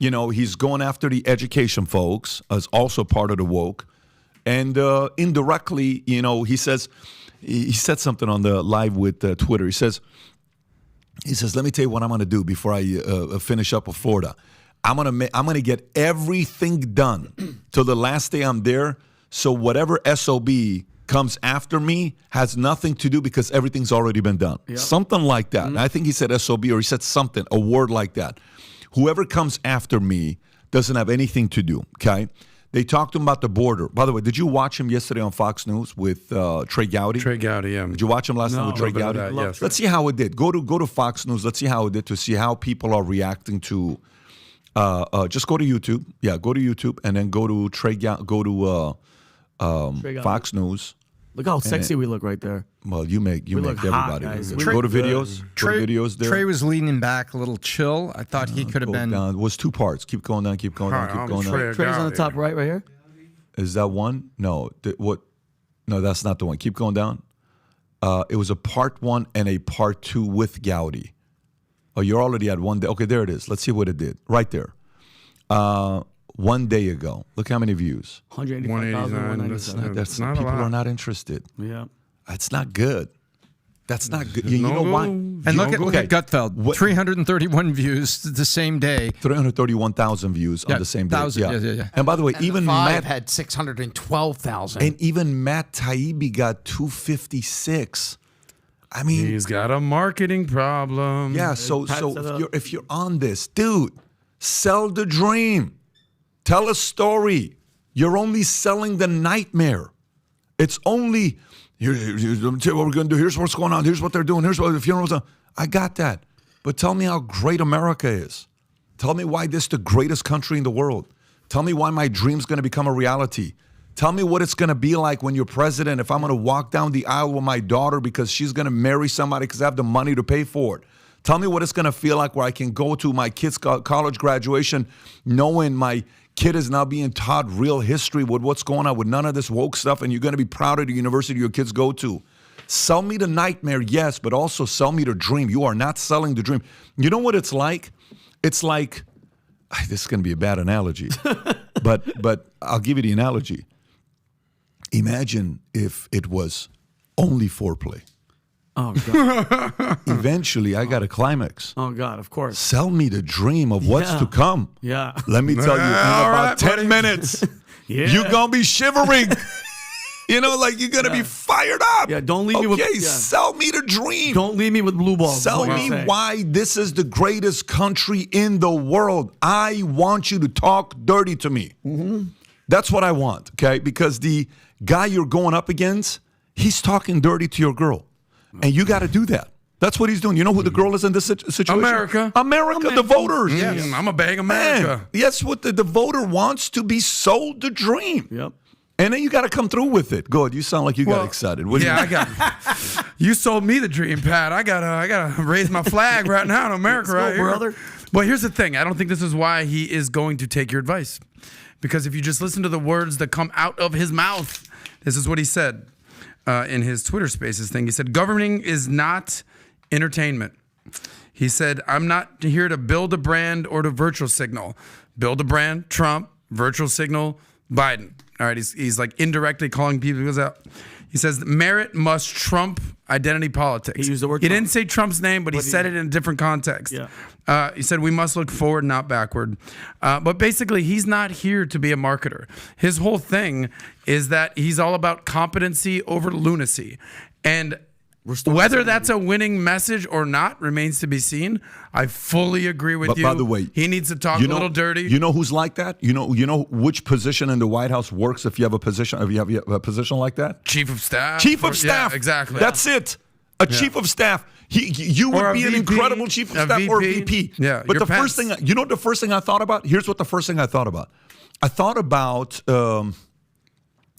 You know, he's going after the education folks as also part of the woke. And indirectly, you know, he said something on the live with Twitter. He says, let me tell you what I'm going to do before I finish up with Florida. I'm going to get everything done till the last day I'm there. So whatever SOB comes after me has nothing to do, because everything's already been done. Yep. Something like that. I think he said SOB, or he said something, a word like that. Whoever comes after me doesn't have anything to do, okay? They talked to him about the border. By the way, did you watch him yesterday on Fox News with Trey Gowdy? Trey Gowdy, yeah. Did you watch him last night with Trey Gowdy? Yes. Let's see how it did. Go to Fox News. Let's see how it did, to see how people are reacting to. Just go to YouTube. Yeah, go to YouTube and then go to Fox News. Look how sexy we look right there. Well, you make everybody. Hot, guys. Go to videos. Go to videos there. Trey was leaning back a little chill. I thought he could have been. Down. It was 2 parts. Keep going down. Keep going down. Keep going down. Trey's on the top right here. Is that one? No. What? No, that's not the one. Keep going down. It was a part 1 and a part 2 with Gowdy. Oh, you're already at 1 day. Okay, there it is. Let's see what it did. Right there. 1 day ago. Look how many views. 185,000. That's not people a lot. are not interested. Yeah. That's not good. That's not good. You know why? And look at Gutfeld. 331 views the same day. 331,000 views on the same day. Yeah. And by the way, And even the Five Matt had 612,000. and even Matt Taibbi got 256. I mean, He's got a marketing problem. yeah. So if you're on this, dude, sell the dream. Tell a story. You're only selling the nightmare. It's only, here's what we're going to do. Here's what's going on. Here's what they're doing. Here's what the funeral's on. I got that. But tell me how great America is. Tell me why this is the greatest country in the world. Tell me why my dream's going to become a reality. Tell me what it's going to be like when you're president, if I'm going to walk down the aisle with my daughter because she's going to marry somebody because I have the money to pay for it. Tell me what it's going to feel like where I can go to my kid's college graduation knowing my kid is now being taught real history with what's going on with none of this woke stuff, and you're going to be proud of the university your kids go to. Sell me the nightmare, yes, but also sell me the dream. You are not selling the dream. You know what it's like? It's like, this is going to be a bad analogy, but I'll give you the analogy. Imagine if it was only foreplay. Oh, God. Eventually, I got a climax. Oh, God, of course. Sell me the dream of what's to come. Yeah. Let me tell you, in about 10 minutes, you're going to be shivering. You know, like you're going to be fired up. Yeah, don't leave me with... Okay, sell me the dream. Don't leave me with blue balls. Sell me why this is the greatest country in the world. I want you to talk dirty to me. Mm-hmm. That's what I want, okay? Because the guy you're going up against, he's talking dirty to your girl. And you got to do that. That's what he's doing. You know who the girl is in this situation? America, the voters. Yes. I'm a bag America. Man, yes, what the voter wants to be sold the dream. Yep. And then you got to come through with it. Good. You sound like you got excited. You sold me the dream, Pat. I gotta raise my flag right now in America, right here, brother. But here's the thing. I don't think this is why he is going to take your advice, because if you just listen to the words that come out of his mouth, this is what he said. In his Twitter Spaces thing, he said, governing is not entertainment. He said, I'm not here to build a brand or to virtual signal. Build a brand, Trump, virtual signal, Biden. All right, he's like indirectly calling people out. He says, merit must trump identity politics. He used the word He Trump. didn't say Trump's name, but he said it in a different context. Yeah. He said, we must look forward, not backward. But basically, he's not here to be a marketer. His whole thing is that he's all about competency over lunacy. And Whether that's a winning message or not remains to be seen. I fully agree with you. By the way, he needs to talk a little dirty. You know who's like that? You know which position in the White House works if you have a position like that? Chief of staff. Chief of staff. Yeah, exactly. That's it. A chief of staff. You would be an incredible chief of staff or a VP. Yeah. But the first thing, the first thing I thought about? Here's what the first thing I thought about. I thought about, I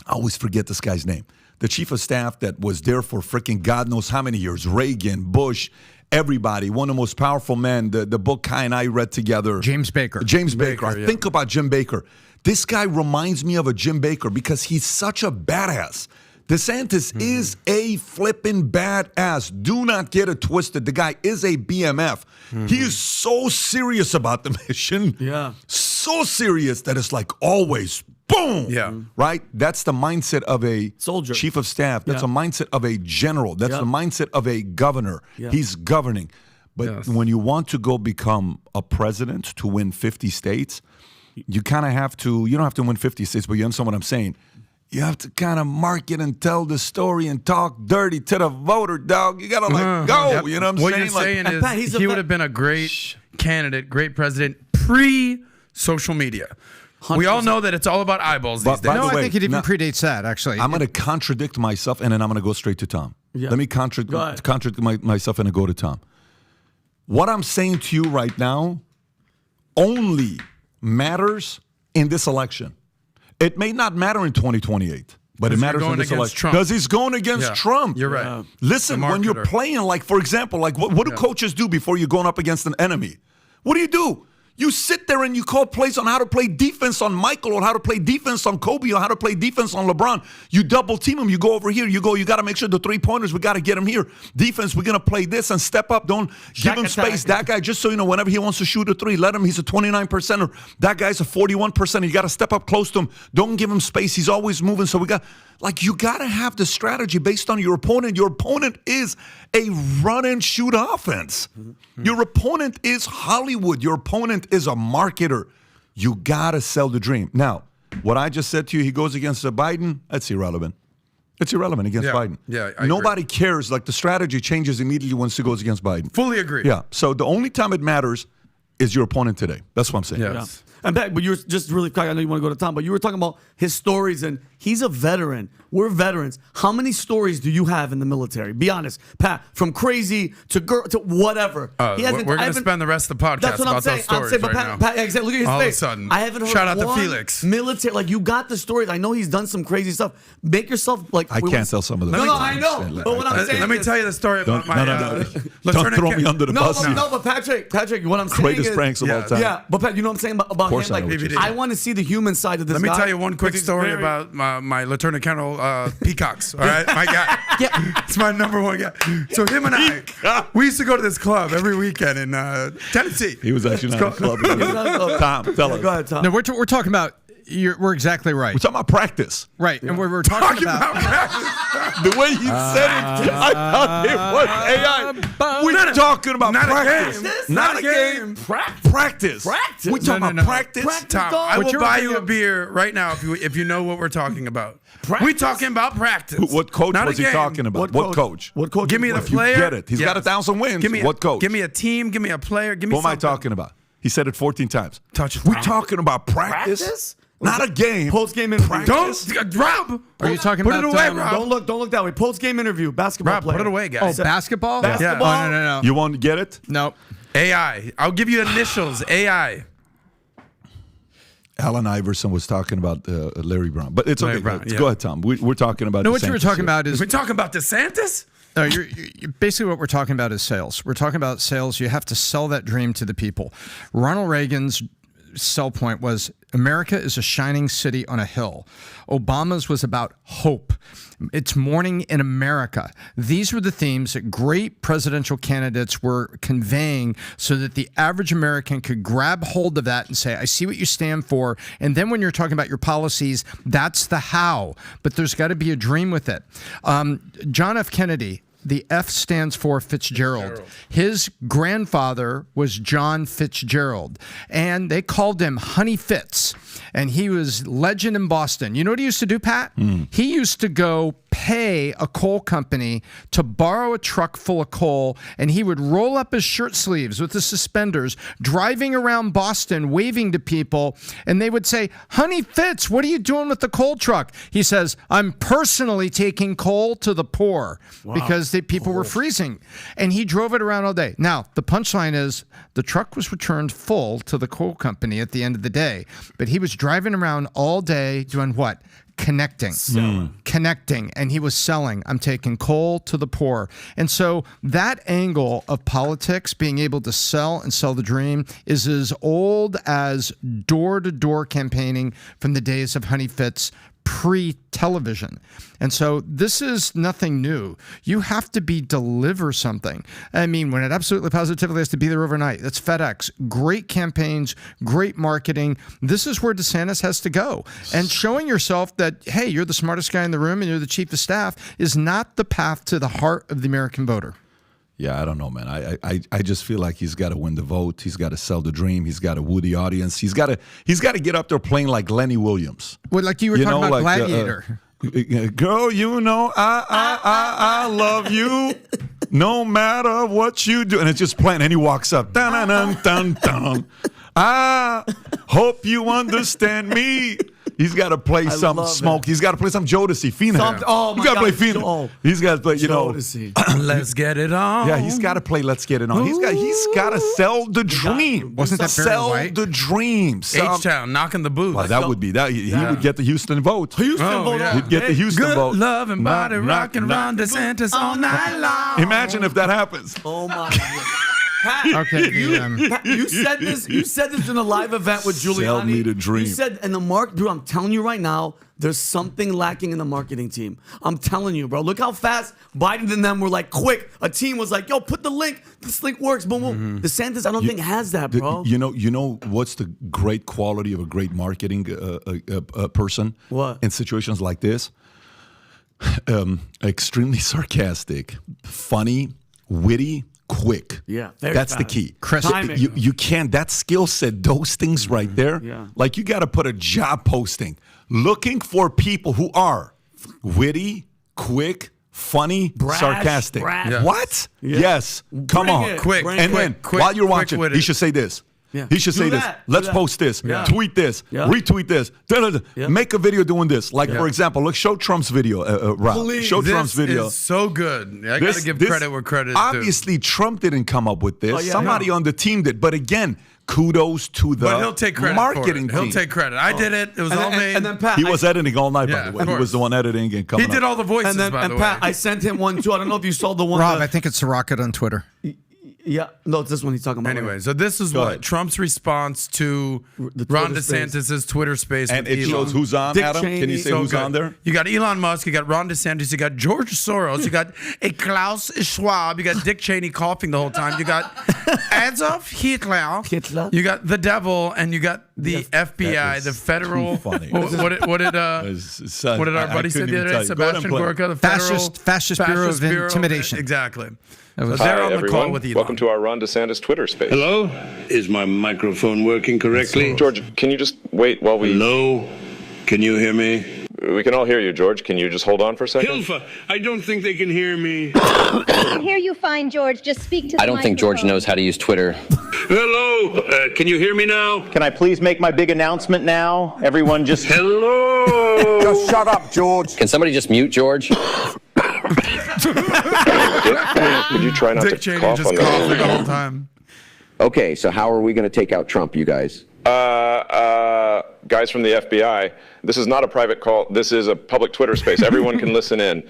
always forget this guy's name. The chief of staff that was there for freaking God knows how many years. Reagan, Bush, everybody. One of the most powerful men. The book Kai and I read together. James Baker. James Baker. I think about Jim Baker. This guy reminds me of a Jim Baker because he's such a badass. DeSantis is a flipping badass. Do not get it twisted. The guy is a BMF. He is so serious about the mission. Yeah. So serious that it's like always, boom. Yeah. Right? That's the mindset of a soldier, chief of staff. That's a mindset of a general. That's the mindset of a governor. Yeah. He's governing. But when you want to go become a president to win 50 states, you kind of have to, you don't have to win 50 states, but you understand what I'm saying. You have to kind of market and tell the story and talk dirty to the voter, dog. You got to go. Yep. You know what I'm what saying? You're saying is Pat, he would have been a great candidate, great president pre-social media. 100%. We all know that it's all about eyeballs these days. No, I think it even predates that, actually. I'm going to contradict myself, and then I'm going to go straight to Tom. Yeah. Let me contradict myself and then go to Tom. What I'm saying to you right now only matters in this election. It may not matter in 2028, but it matters in this election. Because he's going against Trump. You're right. Listen, when you're playing, like, for example, like what do coaches do before you're going up against an enemy? What do? You sit there and you call plays on how to play defense on Michael or how to play defense on Kobe or how to play defense on LeBron. You double team him. You go over here. You got to make sure the three-pointers, we got to get him here. Defense, we're going to play this and step up. Don't give him space. That guy, just so you know, whenever he wants to shoot a three, let him. He's a 29%er. That guy's a 41%er. You got to step up close to him. Don't give him space. He's always moving. So you got to have the strategy based on your opponent. Your opponent is a run and shoot offense. Mm-hmm. Your opponent is Hollywood. Your opponent is a marketer. You got to sell the dream. Now, what I just said to you, he goes against Biden, that's irrelevant. It's irrelevant against Biden. Yeah, I Nobody agree. cares. Like, the strategy changes immediately once he goes against Biden. Fully agree. Yeah. So the only time it matters is your opponent today. That's what I'm saying. Yes. And back, but you were just really quick. I know you want to go to Tom, but you were talking about his stories, and he's a veteran. We're veterans. How many stories do you have in the military? Be honest, Pat. From crazy to girl to whatever. We're going to spend the rest of the podcast that's what about I'm saying. those stories I'm saying, but right Pat, now. exactly. Look at his All face. of a sudden, I haven't heard shout out to one Felix. Military, like, you got the stories. I know he's done some crazy stuff. Make yourself like. I can't tell some of them. No, I know. But what I'm saying, let me tell you the story about my. Don't throw me under the bus. No, but Patrick, what I'm saying Greatest is, pranks of all time. Yeah, but Pat, you know what I'm saying about him? Like, PBD. I want to see the human side of this. Let me guy, tell you one quick story about my Lieutenant Colonel Peacocks. All right, my guy. It's my number one guy. So him and I, we used to go to this club every weekend in Tennessee. He was actually not a club. Tom, tell us. Go ahead, Tom. No, we're talking about. We're exactly right. We're talking about practice. Right, and we're talking about the way he said it, I thought it was AI. We're talking about practice. Not a game. Practice. Practice. We're talking about practice. Tom, I will buy you a beer right now if you know what we're talking about. We're talking about practice. What coach not was he talking about? What coach? What coach? Give me the player. You get it. He's got 1,000 wins. What coach? Give me a team. Give me a player. Give me what am I talking about? He said it 14 times. Touch. We're talking about practice? Not a game. Post-game interview. Don't, Rob. Are you talking put about? Put it away, Rob. Don't look that way. Post-game interview. Basketball Rob, player. put it away, guys. Oh, basketball? Basketball? Yeah. Oh, no. You want to get it? No. AI. I'll give you initials. AI. Allen Iverson was talking about Larry Brown, but it's okay. Brown, Go ahead, Tom. We're talking about. No, what you were talking about is we're talking about DeSantis. No, you're basically what we're talking about is sales. We're talking about sales. You have to sell that dream to the people. Ronald Reagan's sell point was America is a shining city on a hill. Obama's was about hope. It's morning in America. These were the themes that great presidential candidates were conveying so that the average American could grab hold of that and say, I see what you stand for. And then when you're talking about your policies, that's the how. But there's got to be a dream with it. John F. Kennedy, the F stands for Fitzgerald. His grandfather was John Fitzgerald, and they called him Honey Fitz, and he was legend in Boston. You know what he used to do, Pat? He used to go pay a coal company to borrow a truck full of coal, and he would roll up his shirt sleeves with the suspenders, driving around Boston, waving to people, and they would say, "Honey Fitz, what are you doing with the coal truck?" He says, "I'm personally taking coal to the poor," because people were freezing. And he drove it around all day. Now, the punchline is the truck was returned full to the coal company at the end of the day, but he was driving around all day doing what? Connecting, and he was selling. I'm taking coal to the poor. And so that angle of politics, being able to sell and sell the dream, is as old as door-to-door campaigning from the days of Honey Fitz, pre-television. And so this is nothing new. You have to deliver something. I mean, when it absolutely positively has to be there overnight, that's FedEx. Great campaigns, great marketing. This is where DeSantis has to go. And showing yourself that, hey, you're the smartest guy in the room and you're the chief of staff is not the path to the heart of the American voter. Yeah, I don't know, man. I just feel like he's got to win the vote. He's got to sell the dream. He's got to woo the audience. He's got to get up there playing like Lenny Williams. Well, like you were talking about like, Gladiator. Girl, you know I love you no matter what you do. And it's just playing. And he walks up. Dun, dun, dun, dun. I hope you understand me. He's got to play some Smoke. He's got to play some Jodeci, Phenom. He's got to play Phenom. He's got to play, Jodeci. Let's get it on. Yeah, he's got to play Let's Get It On. He's got to sell the dream. Wasn't that Barry Sell White? the dream. H-Town, knocking the booth. Well, that would be that. He would get the Houston vote. Yeah. He'd get the Houston Good vote. love and body rocking Ron DeSantis all night long. Imagine if that happens. Oh my God. Pat, Okay, you said this. You said this in a live event with Giuliani. Sell me the dream. You said, and dude, I'm telling you right now, there's something lacking in the marketing team. I'm telling you, bro. Look how fast Biden and them were like quick. A team was like, "Yo, put the link. This link works." Boom, boom. DeSantis, I don't think has that, bro. You know what's the great quality of a great marketing person? What? In situations like this? Extremely sarcastic, funny, witty, quick. Yeah, that's the key. Timing. You can't. That skill set, those things right there. Yeah. Like you got to put a job posting looking for people who are witty, quick, funny, sarcastic. brash. Yeah. What? Yeah. Yes. Come Bring on. it. Quick. Bring And it. then quick, while you're watching, quick-witted. he should say this. Yeah. He should Do say that. this. Let's Do that. post this. Yeah. Tweet this. Yeah. Retweet this. Yeah. Make a video doing this. Like, for example, look, show Trump's video, Rob. Please. Show Trump's This video. is so good. I got to give credit where credit is due. Obviously, Trump didn't come up with this. Oh, yeah, Somebody on the team did. But again, kudos to the But he'll take credit marketing for it. He'll team. take credit. I did it. It was all me. And then Pat, He was editing all night, Yeah, by the of way. He course. was the one editing and coming He did up. all the voices, and by the Pat, way. I sent him one too. I don't know if you saw the one. Rob, I think it's the rocket on Twitter. Yeah, no, it's this one he's talking about. Anyway, so this is Go what ahead. Trump's response to The Ron Twitter space. DeSantis' Twitter space And with it Elon. shows who's on, Dick Adam? Can you Cheney. say So who's good. on there? You got Elon Musk, you got Ron DeSantis, you got George Soros, you got a Klaus Schwab, you got Dick Cheney coughing the whole time, you got Adolf Hitler, you got the devil, and you got the FBI, That the was federal. too funny. What did what did our buddy say the other day? Sebastian Gorka, the federal Fascist Bureau of Intimidation. Exactly. was- So they're Hi, on the everyone. call with Elon. Welcome to our Ron DeSantis Twitter space. Hello? Is my microphone working correctly? George, can you just wait while we... Hello? Can you hear me? We can all hear you, George. Can you just hold on for a second? Hilfa, I don't think they can hear me. I can hear you fine, George. Just speak to the I don't think George microphone. knows how to use Twitter. Hello? Can you hear me now? Can I please make my big announcement now? Everyone just... Hello? Just shut up, George. Can somebody just mute George? Could you try not Dick to Cheney cough just on coughing the that? whole time. Okay, so how are we going to take out Trump, you guys? Guys from the FBI, this is not a private call. This is a public Twitter space. Everyone can listen in.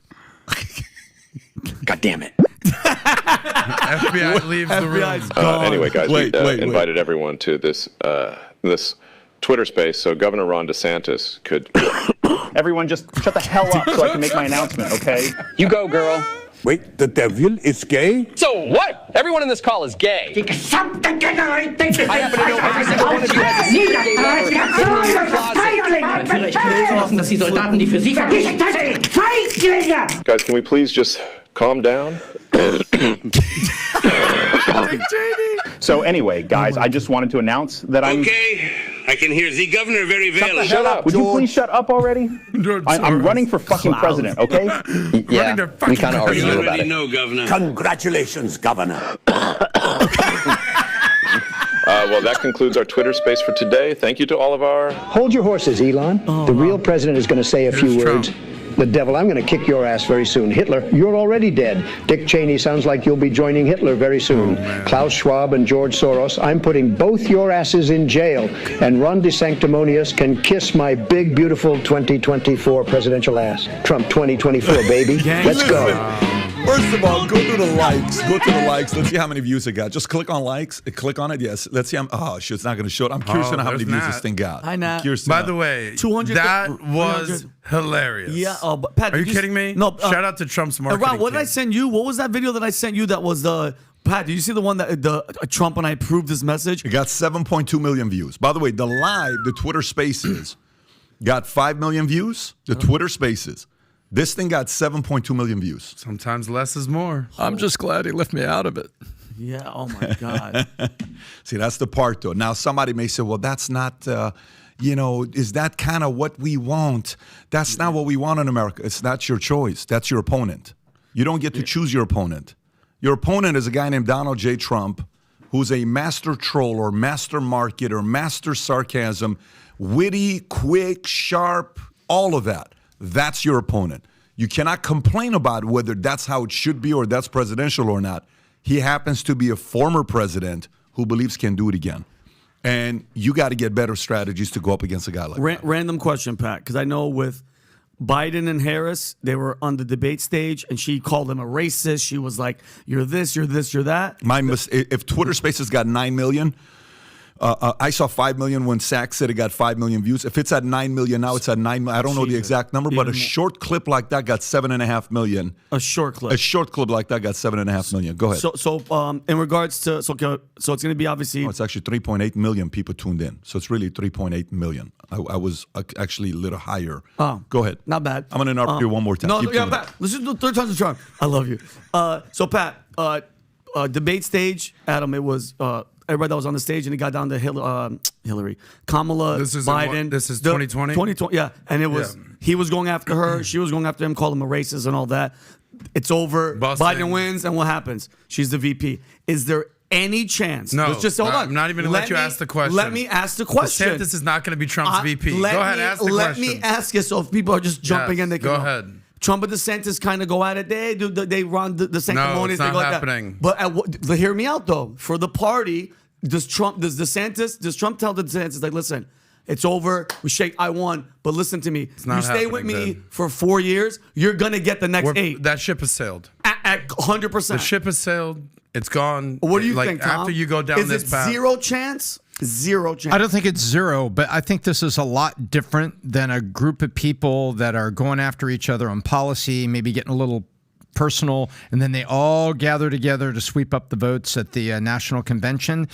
God damn it. FBI leaves the room. FBI's gone. Anyway, guys, Wait, we wait. invited everyone to this Twitter space so Governor Ron DeSantis could... Everyone just shut the hell up so I can make my announcement, okay? You go, girl. Wait, the devil is gay? So what? Everyone in this call is gay. I happen to know every single one of you has a secret gay lover in your closet. Guys, can we please just calm down? So anyway, guys, I just wanted to announce that I'm... Okay, I can hear the governor very well. Shut up. Would you please shut up already? I'm running for fucking president, okay? Yeah, we kind of already You knew about already it. know, governor. Congratulations, Governor. Well, that concludes our Twitter space for today. Thank you to all of our... Hold your horses, Elon. The real president is going to say a few words. The devil, I'm going to kick your ass very soon. Hitler, you're already dead. Dick Cheney sounds like you'll be joining Hitler very soon. Klaus Schwab and George Soros, I'm putting both your asses in jail. And Ron DeSanctimonious can kiss my big, beautiful 2024 presidential ass. Trump 2024, baby. Let's go. First of all, go to the likes. Go to the likes. Let's see how many views it got. Just click on likes. Click on it. Yes. Let's see. Shit, it's not going to show it. I'm curious to know how many views this thing got. Hi, Nat. By the way, 200. that was hilarious. Yeah. But Pat, are you kidding me? No. Shout out to Trump's marketing. Ron, what did I send you? What was that video that I sent you that was the... Pat, did you see the one that Trump and I proved this message? It got 7.2 million views. By the way, the Twitter Spaces got 5 million views. The Twitter Spaces. This thing got 7.2 million views. Sometimes less is more. I'm just glad he left me out of it. Yeah. Oh my God. See, that's the part though. Now somebody may say, well, that's not, is that kind of what we want? That's not what we want in America. It's not your choice. That's your opponent. You don't get to choose your opponent. Your opponent is a guy named Donald J. Trump, who's a master troll or master marketer, master sarcasm, witty, quick, sharp, all of that. That's your opponent. You cannot complain about whether that's how it should be or that's presidential or not. He happens to be a former president who believes can do it again. And you got to get better strategies to go up against a guy like that. Random question, Pat, because I know with Biden and Harris, they were on the debate stage, and she called him a racist. She was like, you're this, you're this, you're that. If Twitter Spaces got 9 million, I saw 5 million when Sachs said it got 5 million views. If it's at 9 million now, it's at 9 million. I don't know the exact number, but a short clip like that got 7.5 million. A short clip. A short clip like that got 7.5 million. Go ahead. So in regards to so it's going to be obviously. Oh, it's actually 3.8 million people tuned in. So it's really 3.8 million. I was actually a little higher. Oh, go ahead. Not bad. I'm going to interrupt you one more time. Pat. Let's just do third time's a charm. I love you. So Pat, debate stage, Adam. It was. Everybody that was on the stage, and it got down to Hillary, Kamala, Biden. This is 2020? 2020, yeah. And it was, he was going after her, she was going after him, called him a racist and all that. It's over. Busting. Biden wins, and what happens? She's the VP. Is there any chance? No. Let's just hold on. I'm not even going to let you ask the question. Let me ask the question. DeSantis is not going to be Trump's VP. Go ahead, ask the question. Let me ask you, so if people are just jumping in, they can go ahead. Trump and DeSantis kind of go at it. They run the sanctimonious. No, it's not happening. But hear me out though. For the party, does Trump tell the DeSantis, like, listen, it's over. We shake. I won. But listen to me. You stay with me for 4 years, you're gonna get the next 8. That ship has sailed. At 100%. The ship has sailed. It's gone. What do you think, Tom? After you go down this path, zero chance? Zero chance. I don't think it's zero, but I think this is a lot different than a group of people that are going after each other on policy, maybe getting a little personal, and then they all gather together to sweep up the votes at the national convention.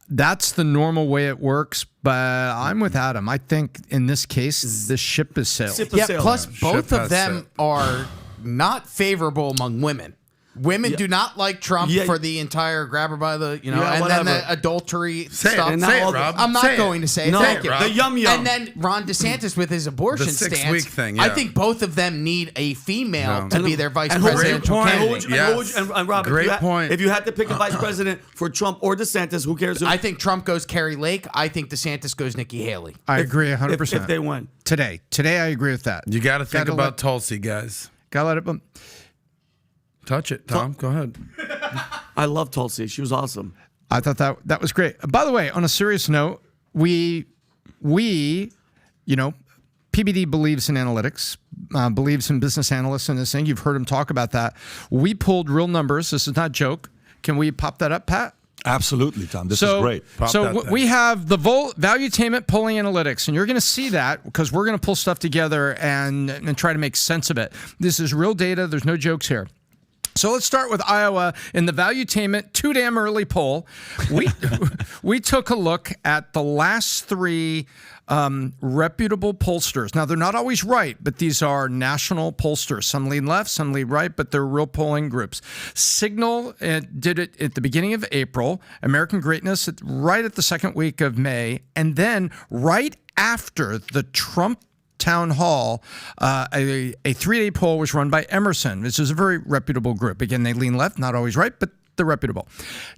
That's the normal way it works, but I'm with Adam. I think in this case, the ship is sailed. Plus both of them are not favorable among women. Women do not like Trump for the entire grab her by the, and then the adultery stuff. Say it, Rob. I'm not going to say it. No, Thank you. the yum-yum. And then Ron DeSantis with his abortion the 6 stance. week thing, I think both of them need a female to be their vice and presidential candidate. And Rob, Great point. If you had to pick a vice president for Trump or DeSantis, who cares? I think Trump goes Carrie Lake. I think DeSantis goes Nikki Haley. I agree 100%. If they win. Today, I agree with that. You got to think about Tulsi, guys. Got to let it. Touch it, Tom. Go ahead. I love Tulsi. She was awesome. I thought that was great. By the way, on a serious note, we PBD believes in analytics, believes in business analysts and this thing. You've heard him talk about that. We pulled real numbers. This is not a joke. Can we pop that up, Pat? Absolutely, Tom. This is great. We have the Valuetainment polling analytics, and you're going to see that because we're going to pull stuff together and try to make sense of it. This is real data. There's no jokes here. So let's start with Iowa in the Valuetainment Too Damn Early poll. We took a look at the last 3 reputable pollsters. Now, they're not always right, but these are national pollsters. Some lean left, some lean right, but they're real polling groups. Signal did it at the beginning of April, American Greatness right at the second week of May, and then right after the Trump town hall, a 3-day poll was run by Emerson. This is a very reputable group. Again, they lean left, not always right, but they're reputable.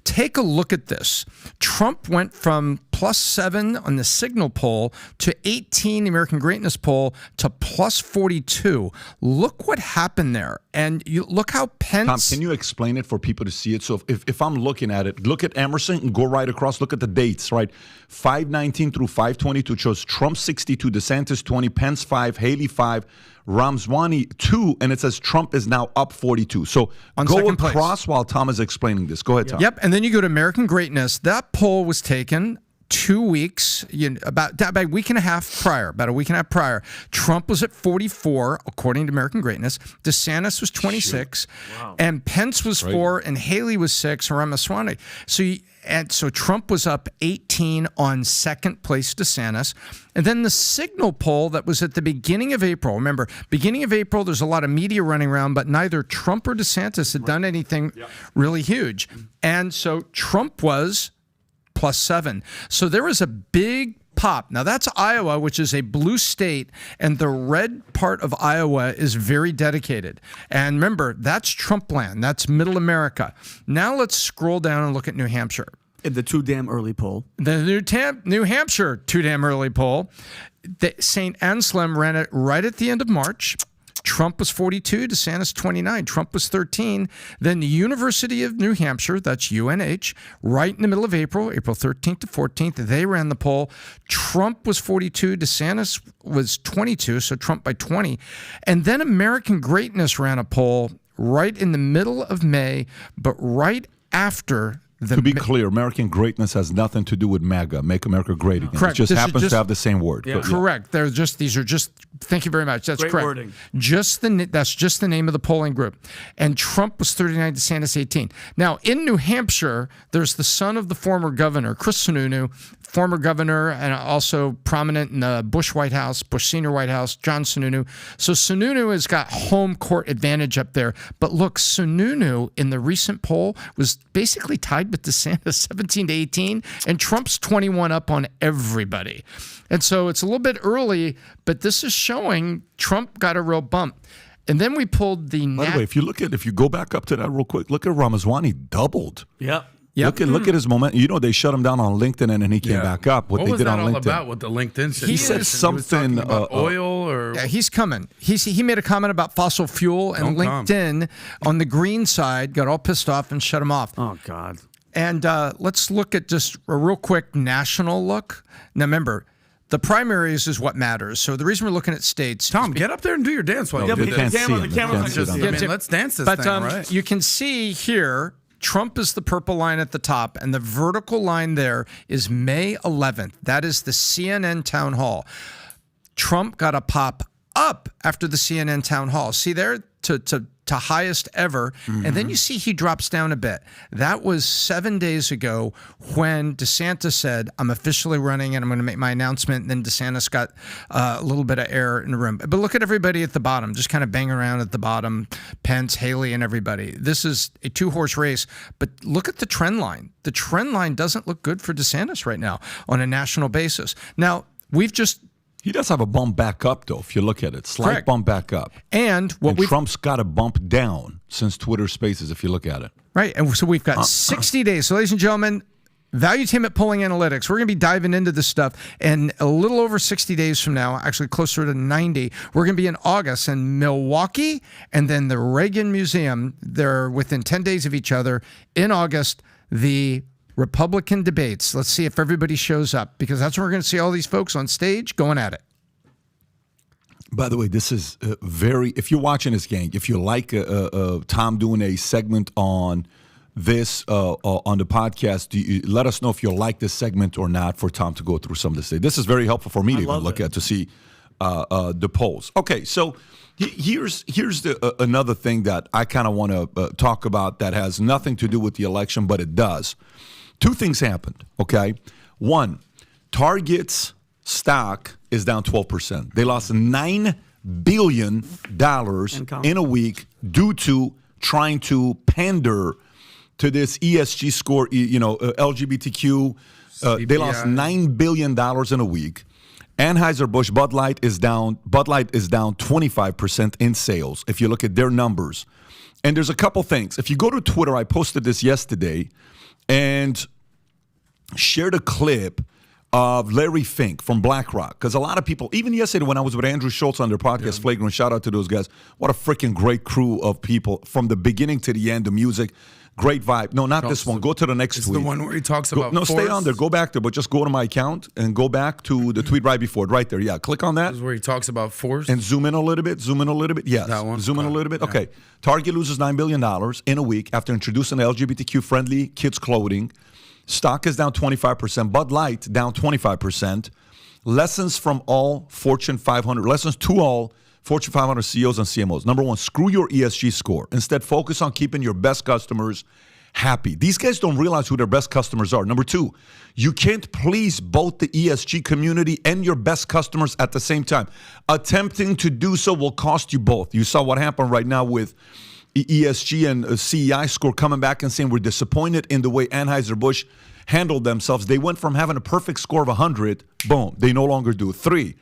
Take a look at this. Trump went from +7 on the Signal poll to 18, the American Greatness poll, to +42. Look what happened there. And you look how Pence... Tom, can you explain it for people to see it? So if I'm looking at it, look at Emerson and go right across. Look at the dates, right? 519 through 522 shows Trump 62, DeSantis 20, Pence 5, Haley 5, Ramswani 2, and it says Trump is now up 42. So go across while Tom is explaining this. Go ahead, Tom. Yep, and then you go to American Greatness. That poll was taken 2 weeks, about a week and a half prior. Trump was at 44, according to American Greatness. DeSantis was 26, and Pence was 4, and Haley was 6, and Ramaswamy. So Trump was up 18 on second place DeSantis. And then the Signal poll that was at the beginning of April. Remember, beginning of April, there's a lot of media running around, but neither Trump or DeSantis had done anything really huge. And so Trump was +7. So there was a big pop. Now that's Iowa, which is a blue state, and the red part of Iowa is very dedicated. And remember, that's Trump land. That's middle America. Now let's scroll down and look at New Hampshire. In the too damn early poll. The New Hampshire too damn early poll. St. Anselm ran it right at the end of March. Trump was 42, DeSantis 29. Trump was 13. Then the University of New Hampshire, that's UNH, right in the middle of April 13th to 14th, they ran the poll. Trump was 42, DeSantis was 22, so Trump by 20. And then American Greatness ran a poll right in the middle of May, but right after to be clear, American Greatness has nothing to do with MAGA, Make America Great Again. Correct. It just happens to have the same word. Yeah. Correct. These are just, thank you very much. That's Great correct. Wording. That's just the name of the polling group. And Trump was 39, DeSantis 18. Now, in New Hampshire, there's the son of the former governor, Chris Sununu, former governor and also prominent in the Bush White House, Bush Senior White House, John Sununu. So Sununu has got home court advantage up there. But look, Sununu in the recent poll was basically tied with DeSantis 17 to 18, and Trump's 21 up on everybody. And so it's a little bit early, but this is showing Trump got a real bump. And then we pulled the... By the way, if you go back up to that real quick, look at Ramaswamy doubled. Yep. Yep. Look at his momentum. You know, they shut him down on LinkedIn, and then he came back up. What they was did that on all LinkedIn. about with the LinkedIn situation? He said something about oil or yeah, he's coming. He made a comment about fossil fuel, and LinkedIn on the green side got all pissed off and shut him off. Oh God. And let's look at just a real quick national look. Now remember, the primaries is what matters. So the reason we're looking at states... Tom, get up there and do your dance while you do this. The camera's let's dance this thing, right? You can see here... Trump is the purple line at the top, and the vertical line there is May 11th. That is the CNN town hall. Trump got a pop up after the CNN town hall. See there, to highest ever. Mm-hmm. And then you see he drops down a bit. That was 7 days ago when DeSantis said, I'm officially running and I'm going to make my announcement. And then DeSantis got a little bit of air in the room. But look at everybody at the bottom, just kind of bang around at the bottom, Pence, Haley, and everybody. This is a two-horse race. But look at the trend line. The trend line doesn't look good for DeSantis right now on a national basis. Now, he does have a bump back up, though, if you look at it. Slight bump back up. And Trump's got a bump down since Twitter Spaces, if you look at it. Right. And so we've got 60 days. So, ladies and gentlemen, Valuetainment Polling Analytics. We're going to be diving into this stuff. And a little over 60 days from now, actually closer to 90, we're going to be in August in Milwaukee and then the Reagan Museum. They're within 10 days of each other. In August, the Republican debates. Let's see if everybody shows up, because that's when we're going to see all these folks on stage going at it. By the way, this is if you're watching this, gang, if you like Tom doing a segment on this on the podcast, let us know if you like this segment or not for Tom to go through some of this. This is very helpful for me to even look at to see the polls. Okay, so here's another thing that I kind of want to talk about that has nothing to do with the election, but it does. Two things happened, okay? One, Target's stock is down 12%. They lost $9 billion in a week due to trying to pander to this ESG score, LGBTQ. They lost $9 billion in a week. Anheuser-Busch Bud Light is down 25% in sales if you look at their numbers. And there's a couple things. If you go to Twitter, I posted this yesterday and shared a clip of Larry Fink from BlackRock. Because a lot of people, even yesterday when I was with Andrew Schultz on their podcast, Flagrant, shout out to those guys. What a freaking great crew of people from the beginning to the end, the music. Great vibe. No, not this one. Go to the next tweet. It's the one where he talks about No, force. stay on there. Go back there, but just go to my account and go back to the tweet right before it. Right there. Yeah, click on that. This is where he talks about force. And zoom in a little bit. Yes. That one? Zoom in a little bit. Okay. Target loses $9 billion in a week after introducing LGBTQ-friendly kids' clothing. Stock is down 25%. Bud Light down 25%. Lessons to all Fortune 500 CEOs and CMOs. Number one, screw your ESG score. Instead, focus on keeping your best customers happy. These guys don't realize who their best customers are. Number two, you can't please both the ESG community and your best customers at the same time. Attempting to do so will cost you both. You saw what happened right now with ESG and CEI score coming back and saying we're disappointed in the way Anheuser-Busch handled themselves. They went from having a perfect score of 100, boom, they no longer do. 3,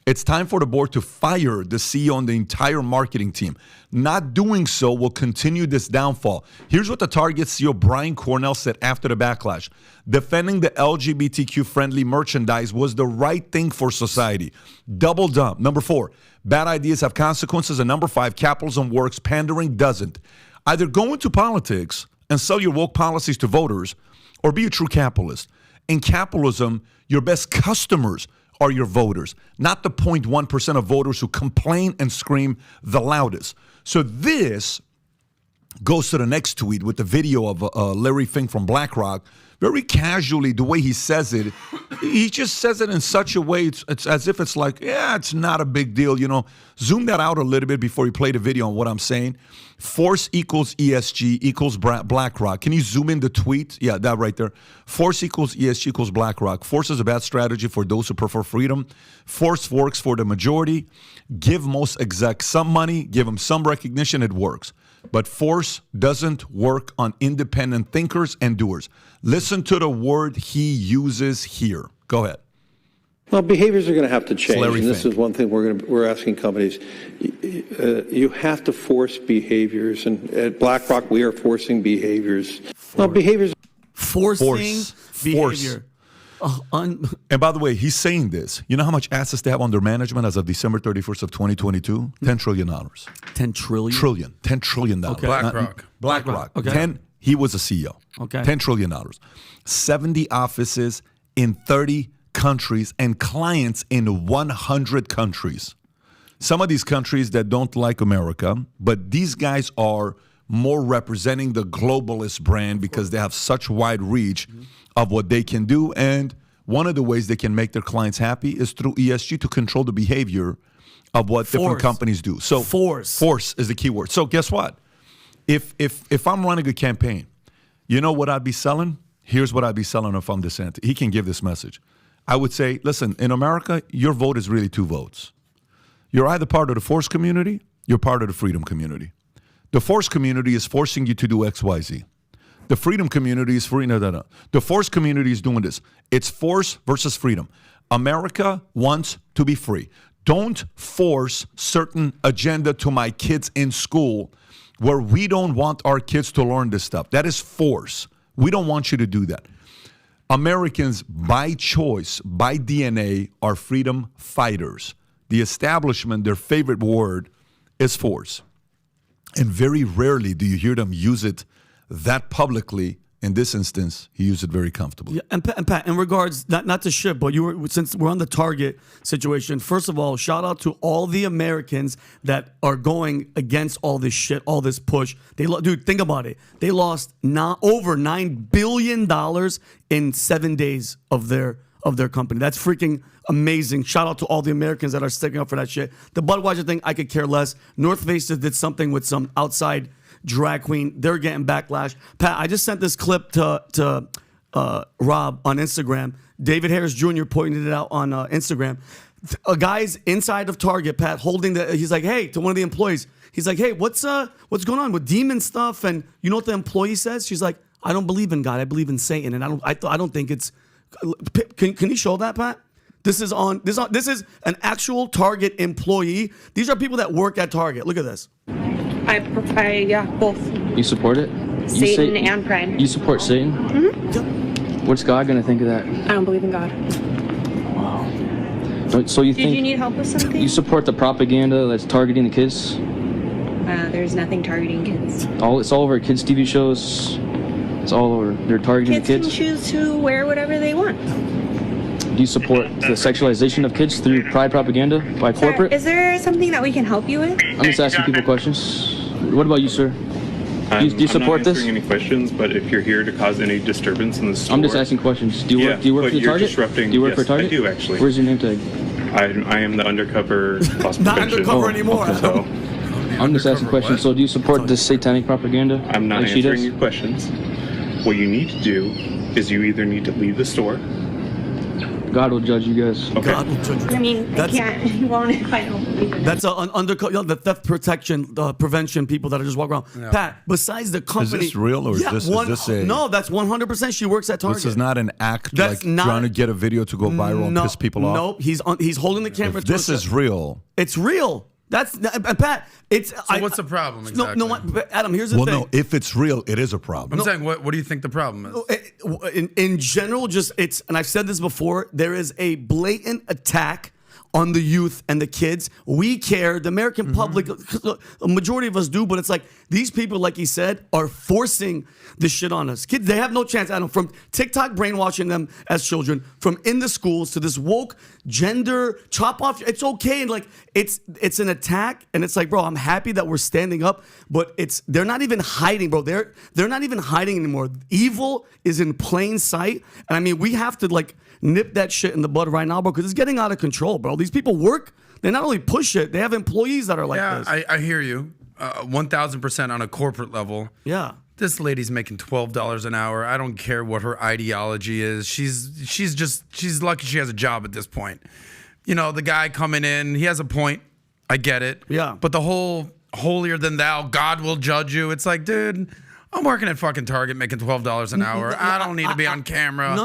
it's time for the board to fire the CEO and the entire marketing team. Not doing so will continue this downfall. Here's what the Target CEO Brian Cornell said after the backlash. Defending the LGBTQ-friendly merchandise was the right thing for society. Double dump. Number 4, bad ideas have consequences. And number 5, capitalism works, pandering doesn't. Either go into politics and sell your woke policies to voters or be a true capitalist. In capitalism, your best customers are your voters, not the 0.1% of voters who complain and scream the loudest. So this goes to the next tweet with the video of Larry Fink from BlackRock. Very casually, the way he says it, he just says it in such a way, it's as if it's like, yeah, it's not a big deal. Zoom that out a little bit before you play the video on what I'm saying. Force equals ESG equals BlackRock. Can you zoom in the tweet? Yeah, that right there. Force equals ESG equals BlackRock. Force is a bad strategy for those who prefer freedom. Force works for the majority. Give most execs some money, give them some recognition, it works. But force doesn't work on independent thinkers and doers. Listen to the word he uses here. Go ahead. Well, behaviors are going to have to change, Larry and this Fink. is one thing we're asking companies. You have to force behaviors, and at BlackRock we are forcing behaviors. Well, behaviors. Forcing behavior. And by the way, he's saying this. You know how much assets they have under management as of December 31st of 2022? $10 trillion. 10 trillion? $10 trillion. Okay. BlackRock. Okay. 10, he was a CEO. Okay. $10 trillion. 70 offices in 30 countries and clients in 100 countries. Some of these countries that don't like America, but these guys are more representing the globalist brand because they have such wide reach of what they can do. And one of the ways they can make their clients happy is through ESG to control the behavior of what different companies do. So force is the key word. So guess what? If I'm running a campaign, you know what I'd be selling? Here's what I'd be selling if I'm DeSantis. He can give this message. I would say, listen, in America, your vote is really 2 votes. You're either part of the force community, you're part of the freedom community. The force community is forcing you to do X, Y, Z. The freedom community is free. The force community is doing this. It's force versus freedom. America wants to be free. Don't force certain agenda to my kids in school where we don't want our kids to learn this stuff. That is force. We don't want you to do that. Americans, by choice, by DNA, are freedom fighters. The establishment, their favorite word is force. And very rarely do you hear them use it that publicly. In this instance, he used it very comfortably. Yeah, and Pat, in regards, not to shift, but since we're on the Target situation, first of all, shout out to all the Americans that are going against all this shit, all this push. Dude, think about it. They lost over $9 billion in 7 days of their company. That's freaking amazing. Shout out to all the Americans that are sticking up for that shit. The Budweiser thing, I could care less. North Face did something with some outside drag queen. They're getting backlash. Pat, I just sent this clip to Rob, on Instagram. David Harris Jr. pointed it out on Instagram. A guy's inside of Target, Pat, holding he's like, hey, to one of the employees. He's like, hey, what's going on with demon stuff? And you know what the employee says? She's like, I don't believe in God. I believe in Satan. And I don't think it's. Can you show that, Pat? This is an actual Target employee. These are people that work at Target. Look at this. Yeah, both. You support it? Satan and pride. You support Satan? Mm-hmm. What's God going to think of that? I don't believe in God. Wow. So you think? Did you need help with something? You support the propaganda that's targeting the kids? There's nothing targeting kids. It's all over kids' TV shows. It's all over. They're targeting the kids. Kids can choose to wear whatever they want. Do you support the sexualization of kids through pride propaganda by corporate? Sir, is there something that we can help you with? I'm just asking people questions. What about you, sir? Do you support I'm not this? answering any questions, but if you're here to cause any disturbance in the store, I'm just asking questions. Do you work for Target? Disrupting. Do you work for Yes, Target? I do actually. Where's your name tag? I am the undercover loss Not prevention. undercover anymore. Okay. So I'm just asking questions. So do you support this satanic propaganda? I'm not like she answering does? your questions. What you need to do is you either need to leave the store. God will judge you guys. Okay. God will judge you. I mean, I can't. You won't if I don't believe in it. That's the theft protection, prevention people that are just walking around. Yeah. Pat, besides the company. Is this real or is this a... No, that's 100%. She works at Target. This is not an act That's like trying to get a video to go viral and piss people off? Nope, he's holding the camera. If this is real... It's real. That's Pat. It's so what's the problem exactly? No, Adam. Here's the thing. Well, no. If it's real, it is a problem. I'm saying, what do you think the problem is? In general, and I've said this before. There is a blatant attack on the youth and the kids. We care. The American public, a majority of us do, but it's like these people, like he said, are forcing this shit on us. Kids, they have no chance. I don't. From TikTok brainwashing them as children, from in the schools to this woke gender chop off. It's okay, and like it's an attack, and it's like, bro, I'm happy that we're standing up, but they're not even hiding, bro. They're not even hiding anymore. Evil is in plain sight, and I mean, we have to like nip that shit in the bud right now, bro, because it's getting out of control, bro. These people work. They not only push it, they have employees that are like this. I hear you. 1,000% on a corporate level. Yeah. This lady's making $12 an hour. I don't care what her ideology is. She's lucky she has a job at this point. You know, the guy coming in, he has a point. I get it. Yeah. But the whole holier than thou, God will judge you. It's like, dude, I'm working at fucking Target making $12 an hour. I don't need to be on camera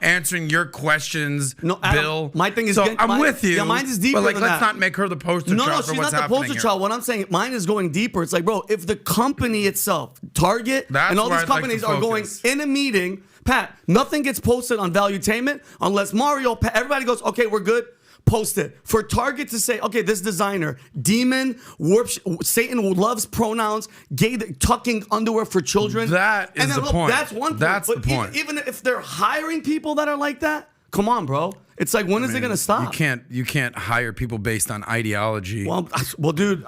answering your questions, Adam, Bill. my thing is... So I'm with you. Yeah, mine is deeper But like, than let's that. not make her the poster child for what's happening No, she's not the poster here. child. What I'm saying, mine is going deeper. It's like, bro, if the company itself, Target, That's and all where these I'd like companies to are going focus. in a meeting, Pat, nothing gets posted on Valuetainment unless Mario, everybody goes, okay, we're good. Post it. For Target to say, okay, this designer, demon, Satan loves pronouns, gay, tucking underwear for children. That is and then, the point. That's one point. That's but the point. Even if they're hiring people that are like that, come on, bro. It's like, when is it going to stop? You can't hire people based on ideology. Well, dude,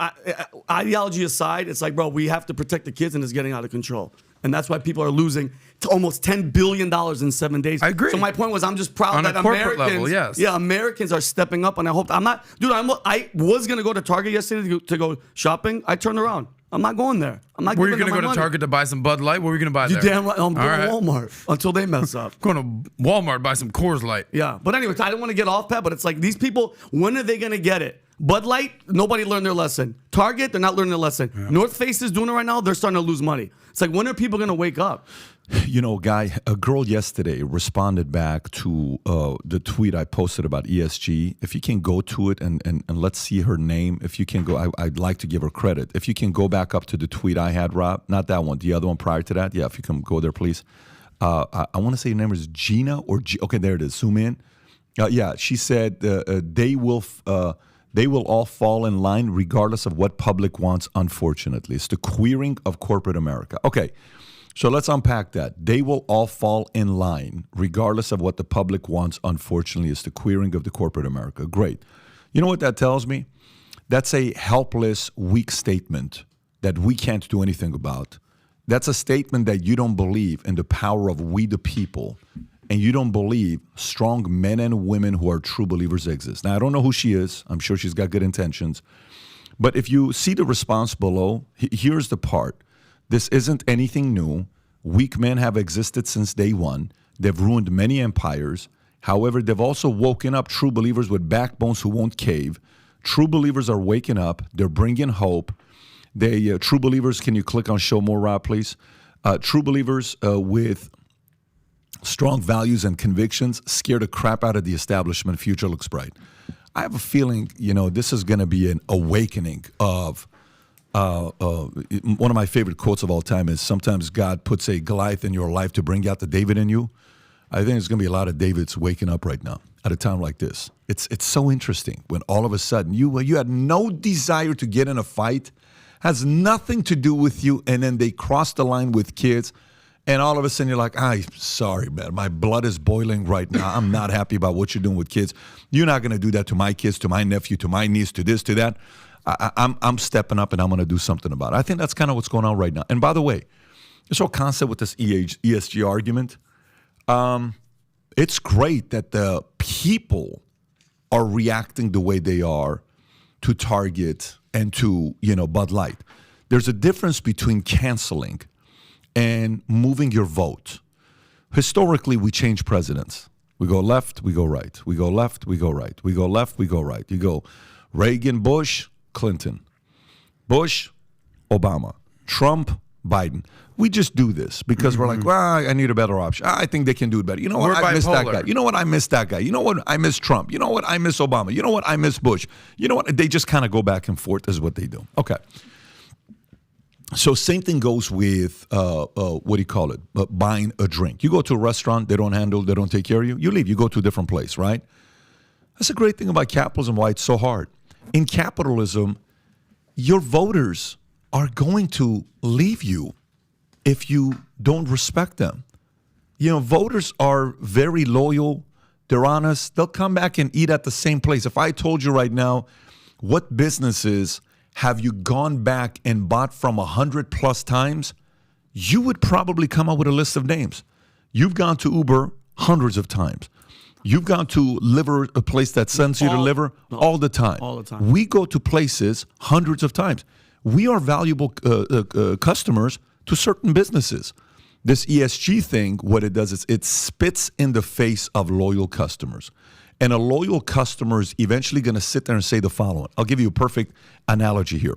ideology aside, it's like, bro, we have to protect the kids, and it's getting out of control. And that's why people are losing to almost $10 billion in 7 days. I agree. So my point was, I'm just proud On that a corporate Americans, level, yes. yeah, Americans are stepping up, and I hope I was gonna go to Target yesterday to go shopping. I turned around. I'm not going there. I'm not. Were you going to go to Target to buy some Bud Light? What were you going to buy You there? damn right. I'm going All right. to Walmart until they mess up. Going to Walmart buy some Coors Light. Yeah, but anyway, I don't want to get off, Pat, but it's like these people, when are they going to get it? Bud Light, nobody learned their lesson. Target, they're not learning their lesson. Yeah. North Face is doing it right now. They're starting to lose money. It's like, when are people going to wake up? You know, a girl yesterday responded back to the tweet I posted about ESG. If you can go to it and let's see her name. If you can go, I'd like to give her credit. If you can go back up to the tweet I had, Rob, not that one, the other one prior to that. Yeah, if you can go there, please. I want to say her name is Gina or okay, there it is. Zoom in. Yeah, she said they will all fall in line regardless of what public wants, unfortunately. It's the queering of corporate America. Okay, so let's unpack that. They will all fall in line regardless of what the public wants, unfortunately. It's the queering of the corporate America. Great. You know what that tells me? That's a helpless, weak statement that we can't do anything about. That's a statement that you don't believe in the power of we the people, and you don't believe strong men and women who are true believers exist. Now, I don't know who she is. I'm sure she's got good intentions. But if you see the response below, here's the part. This isn't anything new. Weak men have existed since day one. They've ruined many empires. However, they've also woken up true believers with backbones who won't cave. True believers are waking up. They're bringing hope. They true believers, can you click on show more, Rob, please? True believers with strong values and convictions scare the crap out of the establishment. Future looks bright. I have a feeling, this is going to be an awakening of one of my favorite quotes of all time is sometimes God puts a Goliath in your life to bring out the David in you. I think there's going to be a lot of Davids waking up right now at a time like this. It's so interesting when all of a sudden you had no desire to get in a fight, has nothing to do with you, and then they cross the line with kids, and all of a sudden you're like, I'm sorry, man, my blood is boiling right now. I'm not happy about what you're doing with kids. You're not going to do that to my kids, to my nephew, to my niece, to this, to that. I'm stepping up and I'm going to do something about it. I think that's kind of what's going on right now. And by the way, this whole concept with this ESG argument, it's great that the people are reacting the way they are to Target and to, Bud Light. There's a difference between canceling and moving your vote. Historically, we change presidents. We go left, we go right. We go left, we go right. We go left, we go right. You go Reagan, Bush, Clinton. Bush, Obama. Trump, Biden. We just do this because we're like, well, I need a better option. I think they can do it better. You know what? I miss that guy. You know what? I miss that guy. You know what? I miss Trump. You know what? I miss Obama. You know what? I miss Bush. You know what? They just kind of go back and forth is what they do. Okay. So same thing goes with, what do you call it? Buying a drink. You go to a restaurant, they don't take care of you. You leave. You go to a different place, right? That's a great thing about capitalism, why it's so hard. In capitalism, your voters are going to leave you if you don't respect them. Voters are very loyal. They're honest. They'll come back and eat at the same place. If I told you right now, what businesses have you gone back and bought from 100+ times, you would probably come up with a list of names. You've gone to Uber hundreds of times. You've gone to liver, a place that sends you to liver all the time. All the time. We go to places hundreds of times. We are valuable customers to certain businesses. This ESG thing, what it does is it spits in the face of loyal customers. And a loyal customer is eventually going to sit there and say the following. I'll give you a perfect analogy here.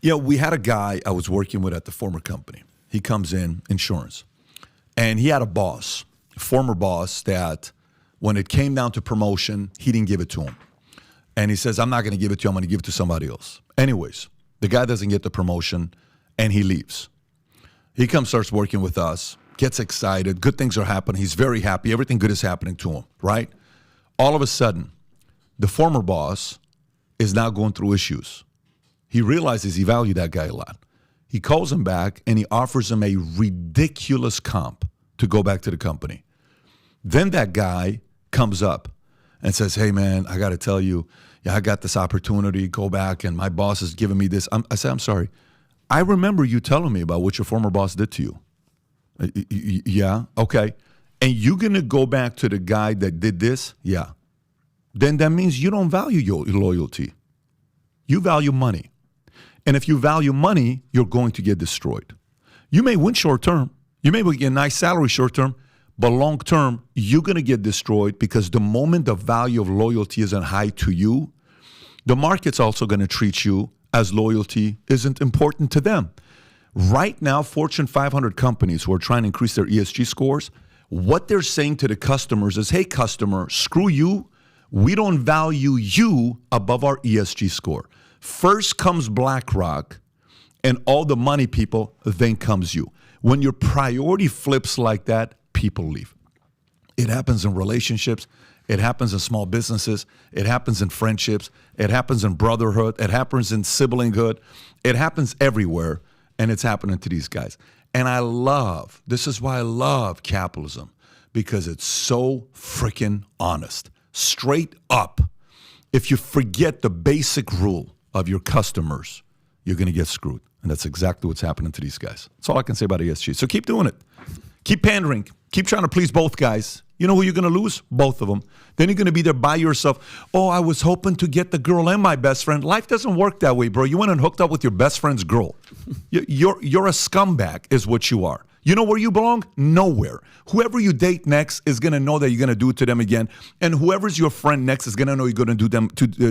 We had a guy I was working with at the former company. He comes in, insurance. And he had a boss, former boss, that when it came down to promotion, he didn't give it to him. And he says, I'm not going to give it to you. I'm going to give it to somebody else. Anyways, the guy doesn't get the promotion and he leaves. He comes, starts working with us, gets excited. Good things are happening. He's very happy. Everything good is happening to him, right? All of a sudden, the former boss is now going through issues. He realizes he valued that guy a lot. He calls him back and he offers him a ridiculous comp to go back to the company. Then that guy comes up and says, hey, man, I got to tell you, I got this opportunity, go back, and my boss is giving me this. I said, I'm sorry. I remember you telling me about what your former boss did to you. Yeah, okay. And you're going to go back to the guy that did this? Yeah. Then that means you don't value your loyalty. You value money. And if you value money, you're going to get destroyed. You may win short term. You may get a nice salary short term. But long term, you're going to get destroyed because the moment the value of loyalty isn't high to you, the market's also going to treat you as loyalty isn't important to them. Right now, Fortune 500 companies who are trying to increase their ESG scores, what they're saying to the customers is, hey, customer, screw you. We don't value you above our ESG score. First comes BlackRock and all the money people, then comes you. When your priority flips like that, people leave. It happens in relationships. It happens in small businesses. It happens in friendships. It happens in brotherhood. It happens in siblinghood. It happens everywhere, and it's happening to these guys. And this is why I love capitalism, because it's so freaking honest. Straight up. If you forget the basic rule of your customers, you're going to get screwed. And that's exactly what's happening to these guys. That's all I can say about ESG. So keep doing it. Keep pandering. Keep trying to please both guys. You know who you're going to lose? Both of them. Then you're going to be there by yourself. Oh, I was hoping to get the girl and my best friend. Life doesn't work that way, bro. You went and hooked up with your best friend's girl. You're a scumbag is what you are. You know where you belong? Nowhere. Whoever you date next is going to know that you're going to do it to them again. And whoever's your friend next is going to know you're going to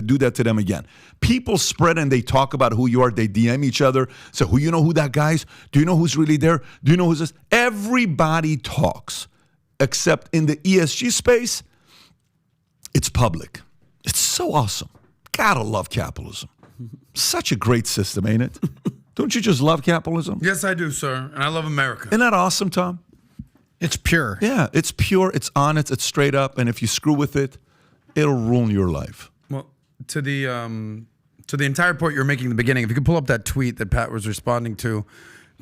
do that to them again. People spread and they talk about who you are. They DM each other. So who you know who that guy is? Do you know who's really there? Do you know who's this? Everybody talks. Except in the ESG space, it's public. It's so awesome. Gotta love capitalism. Such a great system, ain't it? Don't you just love capitalism? Yes, I do, sir. And I love America. Isn't that awesome, Tom? It's pure. Yeah, it's pure, it's honest, it's straight up, and if you screw with it, it'll ruin your life. Well, to the entire point you were making in the beginning, if you could pull up that tweet that Pat was responding to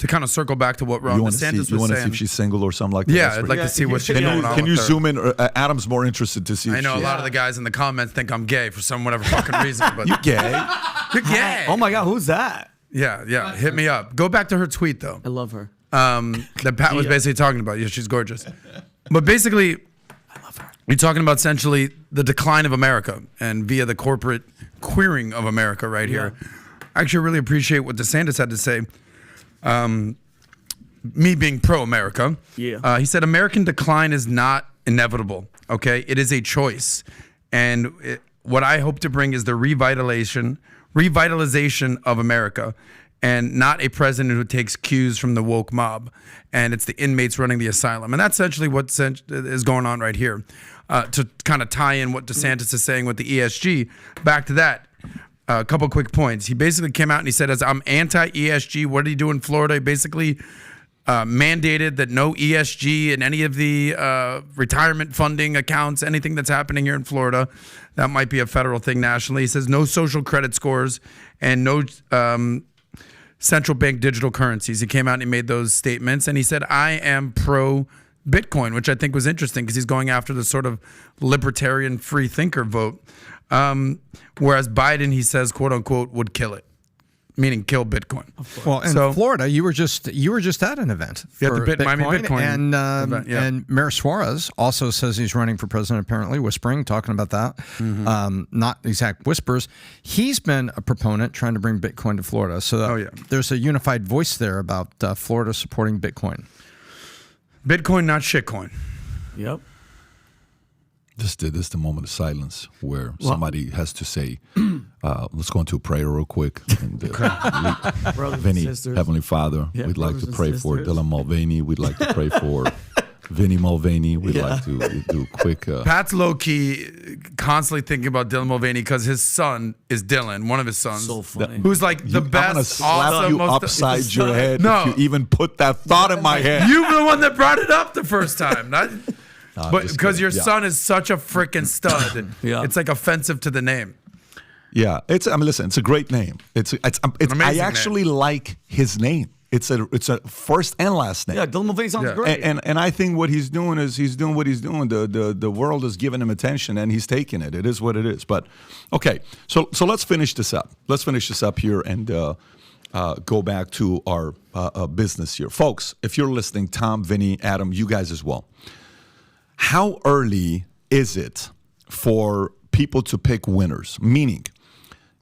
kind of circle back to what Ron DeSantis was saying. You want to see if she's single or something like that? Yeah, I'd like to see what she's going on. Can you with her. zoom in? Adam's more interested to see. I know a lot of the guys in the comments think I'm gay for some whatever fucking reason. But you gay? You're gay. Oh my God, who's that? Yeah. Hit me up. Go back to her tweet though. I love her. That Pat was basically talking about. Yeah, she's gorgeous. But basically, I love her. You're talking about essentially the decline of America and via the corporate queering of America right here. I actually really appreciate what DeSantis had to say. Me being pro-America. Yeah. He said American decline is not inevitable. Okay, it is a choice, and what I hope to bring is the revitalization of America, and not a president who takes cues from the woke mob, and it's the inmates running the asylum, and that's essentially what is going on right here. To kind of tie in what DeSantis is saying with the ESG, back to that. A couple quick points. He basically came out and he said, as I'm anti-ESG, what did he do in Florida? He basically mandated that no ESG in any of the retirement funding accounts, anything that's happening here in Florida. That might be a federal thing nationally. He says no social credit scores and no central bank digital currencies. He came out and he made those statements. And he said, I am pro Bitcoin, which I think was interesting because he's going after the sort of libertarian free thinker vote. Whereas Biden, he says, quote unquote, would kill it. Meaning kill Bitcoin. Well, in Florida, you were just at an event for Miami Bitcoin and event, yeah. And Mayor Suarez also says he's running for president. Apparently, whispering, talking about that, not exact whispers. He's been a proponent trying to bring Bitcoin to Florida. So there's a unified voice there about Florida supporting Bitcoin. Bitcoin, not shitcoin. Yep. This is the moment of silence where somebody has to say, let's go into a prayer real quick. And, Vinny, Heavenly Father, we'd like to pray for Dylan Mulvaney. We'd like to pray for Vinny Mulvaney. We'd like to do a quick... Pat's low-key constantly thinking about Dylan Mulvaney because his son is Dylan, one of his sons. So funny. Who's like the best, I'm gonna slap awesome, you upside your head if you even put that thought in my head. You were the one that brought it up the first time. But because your son is such a freaking stud, it's like offensive to the name. Yeah, listen, it's a great name. It's I actually like his name. It's a first and last name. Yeah, Dylan Mulvaney sounds great. And I think what he's doing is he's doing what he's doing. The world is giving him attention and he's taking it. It is what it is. But okay, so let's finish this up. Let's finish this up here and go back to our business here, folks. If you're listening, Tom, Vinny, Adam, you guys as well. How early is it for people to pick winners? Meaning,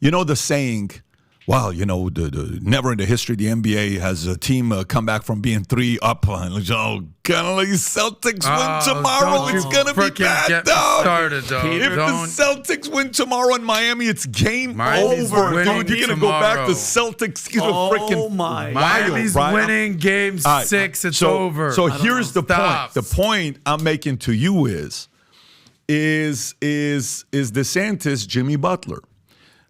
you know the saying, well, you know, never in the history of the NBA has a team come back from being 3 up. Kind of like Celtics win tomorrow, it's going to be bad, dog. Started, dog. If the Celtics win tomorrow in Miami, it's game over, dude. You're going to go back to Celtics. Miami's winning game 6. It's over. So here's the point. The point I'm making to you is DeSantis Jimmy Butler?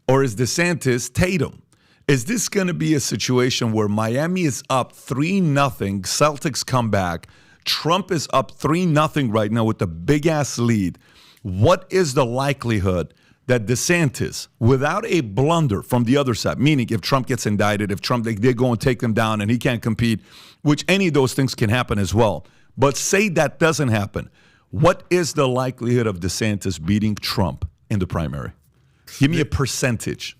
Or is DeSantis Tatum? Is this going to be a situation where Miami is up 3-0, Celtics come back, Trump is up 3-0 right now with a big-ass lead? What is the likelihood that DeSantis, without a blunder from the other side, meaning if Trump gets indicted, if Trump, they go and take them down and he can't compete, which any of those things can happen as well. But say that doesn't happen. What is the likelihood of DeSantis beating Trump in the primary? Give me a percentage.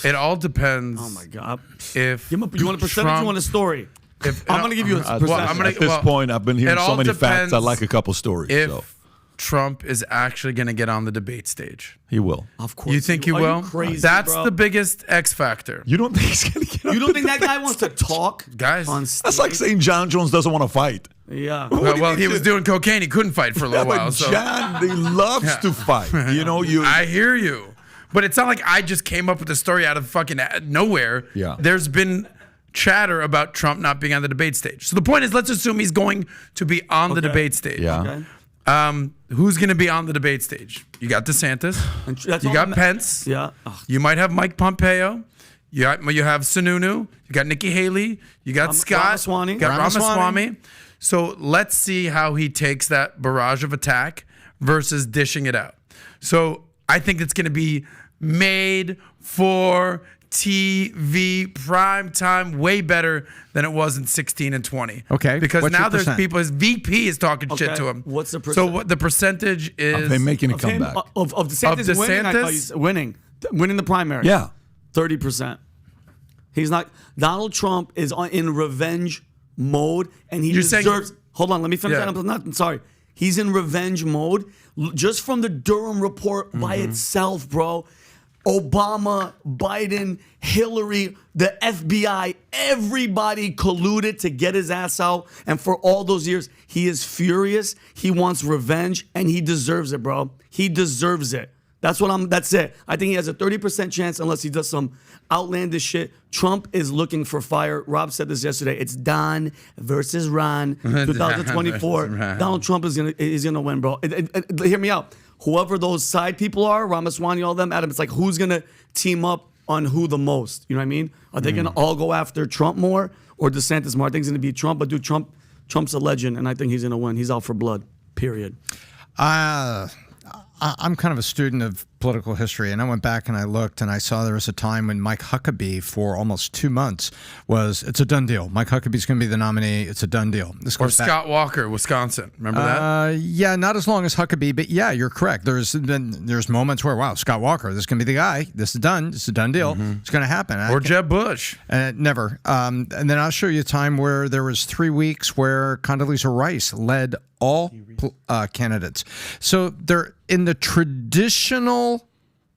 It all depends. Oh my God! If you want a percentage, you want a story. I'm going to give you a percentage. At this point, I've been hearing so many facts. I like a couple stories. If Trump is actually going to get on the debate stage? He will. Of course. You think he Are will? You crazy, That's bro? the biggest X factor. You don't think he's going to get on You don't the think that guy wants to talk? Guys, on stage? That's like saying John Jones doesn't want to fight. Yeah. well, he was doing cocaine. He couldn't fight for a little while. But So. John, he loves to fight. You know, I hear you. But it's not like I just came up with the story out of fucking nowhere. Yeah. There's been chatter about Trump not being on the debate stage. So the point is, let's assume he's going to be on the debate stage. Yeah. Okay. Who's going to be on the debate stage? You got DeSantis. That's You all got I'm- Pence. Yeah. You might have Mike Pompeo. You have Sununu. You got Nikki Haley. You got Scott. Ramaswamy. You got Ramaswamy. So let's see how he takes that barrage of attack versus dishing it out. So I think it's going to be made for TV, prime time, way better than it was in 16 and 20. Okay. Because What's now your there's percent? people, his VP is talking shit to him. What's the So percent? what the percentage is? They're making a Of him, comeback. of DeSantis, winning, I thought you said winning the primary. Yeah. 30%. He's not. Donald Trump is in revenge mode, and he You're saying- deserves. Hold on, let me finish Yeah. that. I'm sorry. He's in revenge mode. Just from the Durham report by itself, bro. Obama, Biden, Hillary, the FBI, everybody colluded to get his ass out. And for all those years, he is furious. He wants revenge, and he deserves it, bro. He deserves it. That's it. I think he has a 30% chance unless he does some outlandish shit. Trump is looking for fire. Rob said this yesterday. It's Don versus Ron, 2024. Donald Trump is gonna win, bro. Hear me out. Whoever those side people are, Ramaswamy, all them, Adam, it's like who's gonna team up on who the most? You know what I mean? Are they gonna all go after Trump more or DeSantis more? I think it's gonna be Trump, but dude, Trump's a legend, and I think he's gonna win. He's out for blood. Period. I'm kind of a student of political history, and I went back and I looked, and I saw there was a time when Mike Huckabee, for almost 2 months, it's a done deal. Mike Huckabee's going to be the nominee. It's a done deal. Or Scott Walker, Wisconsin. Remember that? Yeah, not as long as Huckabee, but yeah, you're correct. There's moments where, wow, Scott Walker, this is going to be the guy. This is done. This is a done deal. It's going to happen. Or Jeb Bush. Never. And then I'll show you a time where there was 3 weeks where Condoleezza Rice led all candidates. So they're in the traditional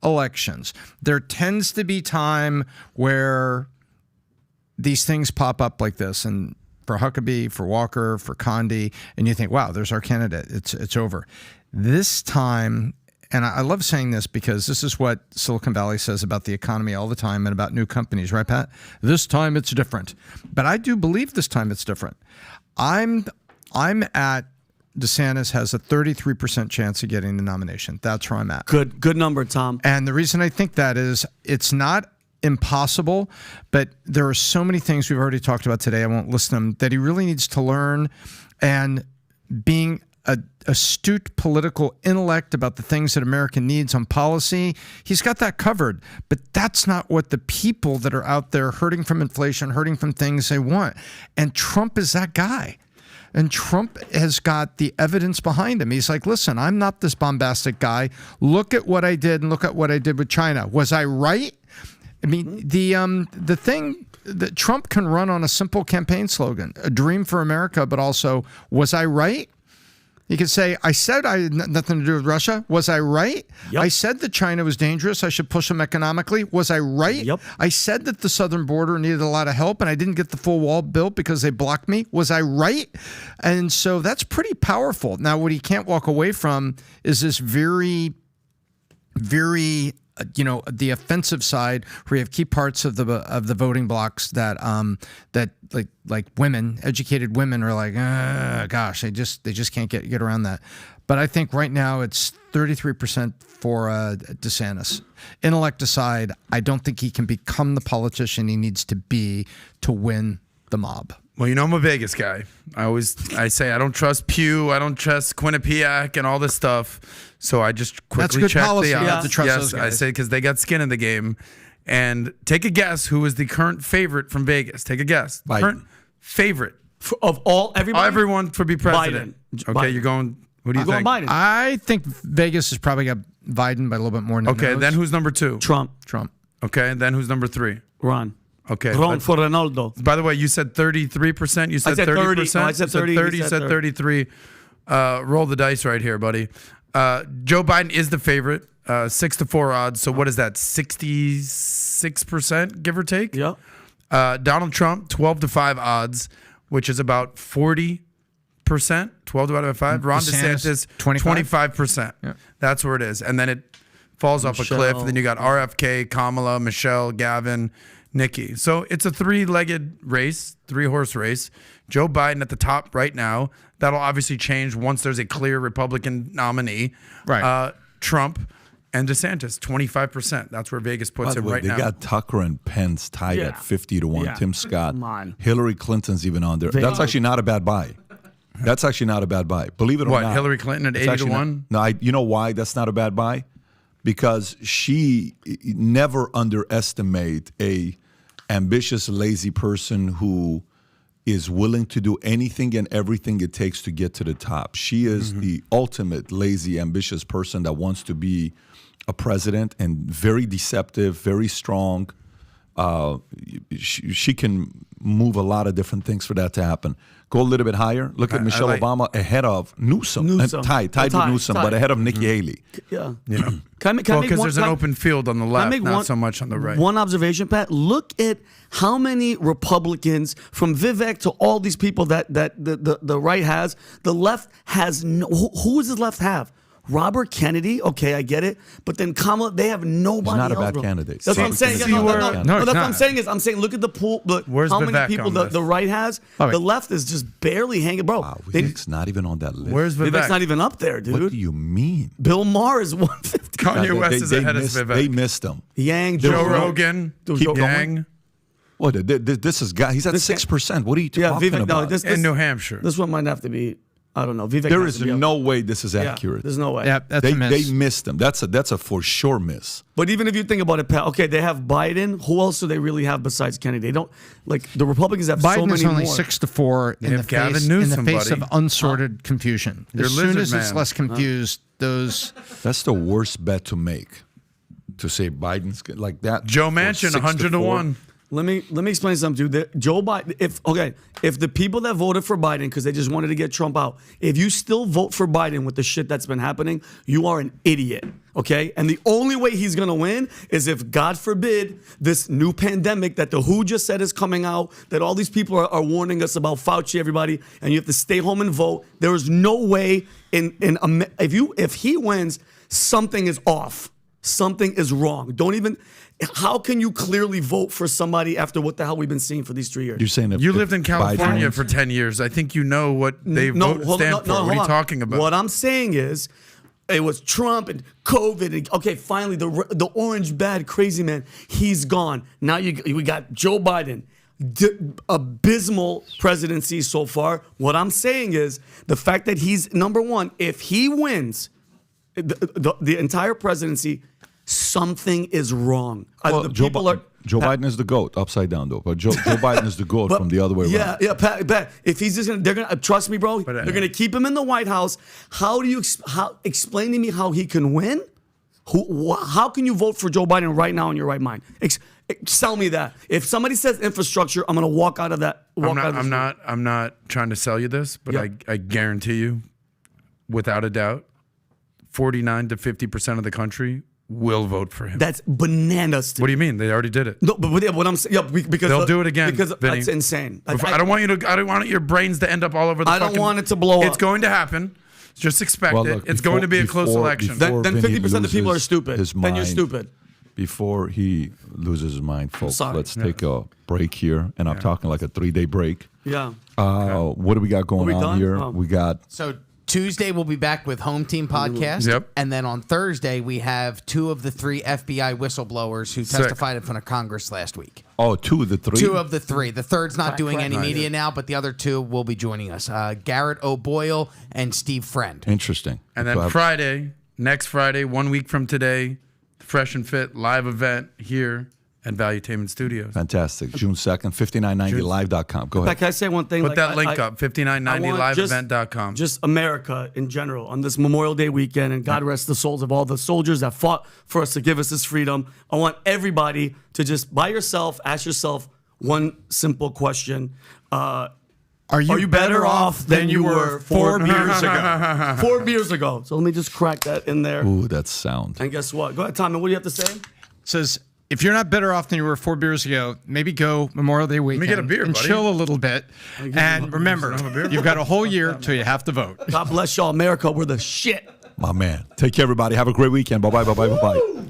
elections. There tends to be time where these things pop up like this, and for Huckabee, for Walker, for Condi, and you think, wow, there's our candidate. It's over. This time, and I love saying this because this is what Silicon Valley says about the economy all the time and about new companies, right, Pat? This time it's different. But I do believe this time it's different. I'm at DeSantis has a 33% chance of getting the nomination. That's where I'm at. Good number, Tom. And the reason I think that is it's not impossible, but there are so many things we've already talked about today, I won't list them, that he really needs to learn. And being an astute political intellect about the things that America needs on policy, he's got that covered. But that's not what the people that are out there hurting from inflation, hurting from things they want. And Trump is that guy. And Trump has got the evidence behind him. He's like, listen, I'm not this bombastic guy. Look at what I did and look at what I did with China. Was I right? I mean, the thing that Trump can run on a simple campaign slogan, a dream for America, but also, was I right? He could say, I said I had nothing to do with Russia. Was I right? Yep. I said that China was dangerous. I should push them economically. Was I right? Yep. I said that the southern border needed a lot of help and I didn't get the full wall built because they blocked me. Was I right? And so that's pretty powerful. Now, what he can't walk away from is this very, very, the offensive side where you have key parts of the voting blocks that like women, educated women are like, gosh, they just can't get around that. But I think right now it's 33% for DeSantis. Intellect aside, I don't think he can become the politician he needs to be to win the mob. Well, I'm a Vegas guy. I say I don't trust Pew, I don't trust Quinnipiac and all this stuff. So I just quickly check the odds. You have to trust those guys. I say because they got skin in the game. And take a guess who is the current favorite from Vegas. Take a guess. Biden. Current favorite of everybody? Everyone to be president. Biden. Okay, Biden. you're going. What do you think? Biden. I think Vegas has probably got Biden by a little bit more than Okay, knows. then who's number 2? Trump. Okay, then who's number 3? Ron. Okay. Ron for Ronaldo. By the way, you said 33%. You said 30%. No, I said 30. You said 33. roll the dice right here, buddy. Joe Biden is the favorite, 6-4 odds. So what is that? 66%, give or take. Yeah. Donald Trump, 12-5 odds, which is about 40%. 12 divided by 5. Ron DeSantis, 25%. Yeah. That's where it is. And then it falls off a cliff. And then you got RFK, Kamala, Michelle, Gavin, Nikki. So it's a three-legged race, three-horse race. Joe Biden at the top right now. That'll obviously change once there's a clear Republican nominee. Right. Trump and DeSantis, 25%. That's where Vegas puts him right now. They got Tucker and Pence tied at 50-1. Yeah. Tim Scott. Come on. Hillary Clinton's even on there. That's actually not a bad buy. That's actually not a bad buy. Believe it or not. What, Hillary Clinton at 80-1? No, you know why that's not a bad buy? Because she never underestimate a ambitious, lazy person who is willing to do anything and everything it takes to get to the top. She is the ultimate lazy, ambitious person that wants to be a president, and very deceptive, very strong. She can move a lot of different things for that to happen. Go a little bit higher. Look at Michelle Obama ahead of Newsom. Tied with Newsom, but ahead of Nikki Haley. Yeah. Because there's an open field on the left, not so much on the right. One observation, Pat. Look at how many Republicans, from Vivek to all these people that the right has, the left has no. Who does the left have? Robert Kennedy, okay, I get it, but then Kamala, they have nobody. He's not a else, bad bro. candidate. That's what I'm saying. No, that's what I'm saying is, look at the pool. Look, Where's how Vivek many people on this? the right has? The left is just barely hanging, bro. Wow, Vivek's not even on that list. Where's Vivek? Vivek's not even up there, dude. What do you mean? Bill Maher is 150. Kanye West is ahead of Vivek. They missed him. Yang, Joe Rogan, Yang. What? This is guy. He's at 6%. What are you talking about? In New Hampshire. This one might have to be. I don't know. Vivek there is no way this is accurate. There's no way. Yeah, that's a miss. They missed him. That's a for sure miss. But even if you think about it, Pat, okay, they have Biden. Who else do they really have besides Kennedy? They don't the Republicans have Biden so many is only more. 6-4 in the face, Newsom, of buddy. unsorted confusion. You're As soon as lizard it's man. less confused, those. That's the worst bet to make. To say Biden's like that. Joe Manchin, 100-1. Let me explain something to you. Joe Biden, if the people that voted for Biden because they just wanted to get Trump out, if you still vote for Biden with the shit that's been happening, you are an idiot. Okay? And the only way he's gonna win is if, God forbid, this new pandemic that the WHO just said is coming out, that all these people are warning us about, Fauci, everybody, and you have to stay home and vote. There is no way if he wins, something is off. Something is wrong. How can you clearly vote for somebody after what the hell we've been seeing for these 3 years? You're saying you lived in California for 10 years. I think you know what they stand for. What are you talking about? What I'm saying is, it was Trump and COVID. And, okay, finally, the orange bad crazy man, he's gone. Now we got Joe Biden. Abysmal presidency so far. What I'm saying is the fact that he's number one. If he wins the entire presidency, something is wrong. Well, Joe Biden is the GOAT, upside down though. But Joe Biden is the GOAT from the other way around. Yeah, Pat. If he's just they're gonna trust me, bro. They're gonna keep him in the White House. How do you explain to me how he can win? How can you vote for Joe Biden right now in your right mind? Sell me that. If somebody says infrastructure, I'm gonna walk out of that. I'm not trying to sell you this, but I guarantee you, without a doubt, 49 to 50% of the country will vote for him. That's bananas to me. What do you mean? They already did it. No, but what I'm saying, because they'll do it again. Because Vinny. that's insane. I don't want your brains to end up all over the. I don't want it to blow up. It's going to happen. Just expect it. It's going to be a close election. Then 50% of the people are stupid. Then you're stupid. Before he loses his mind, folks, let's take a break here. And I'm talking like a 3-day break. Yeah. What do we got going on here? Oh. We got. So Tuesday we'll be back with Home Team Podcast. Yep. And then on Thursday we have 2 of the 3 FBI whistleblowers who testified in front of Congress last week. Oh, 2 of the 3? 2 of the 3. The third's not doing any media now, but the other 2 will be joining us. Garrett O'Boyle and Steve Friend. Interesting. And then next Friday, 1 week from today, Fresh and Fit live event here at Valuetainment Studios. Fantastic. June 2nd, 5990live.com. Go ahead. Can I say one thing? Put that link up, 5990liveevent.com. Just America in general on this Memorial Day weekend, and God rest the souls of all the soldiers that fought for us to give us this freedom. I want everybody to just, by yourself, ask yourself one simple question. Are you better off than you were 4 beers ago? 4 beers ago. So let me just crack that in there. Ooh, that's sound. And guess what? Go ahead, Tommy. What do you have to say? Says, if you're not better off than you were 4 beers ago, maybe go Memorial Day weekend get a beer, and buddy. chill a little bit. And remember, you've got a whole year till you have to vote. God bless y'all. America, we're the shit. My man. Take care, everybody. Have a great weekend. Bye-bye, bye-bye, bye-bye.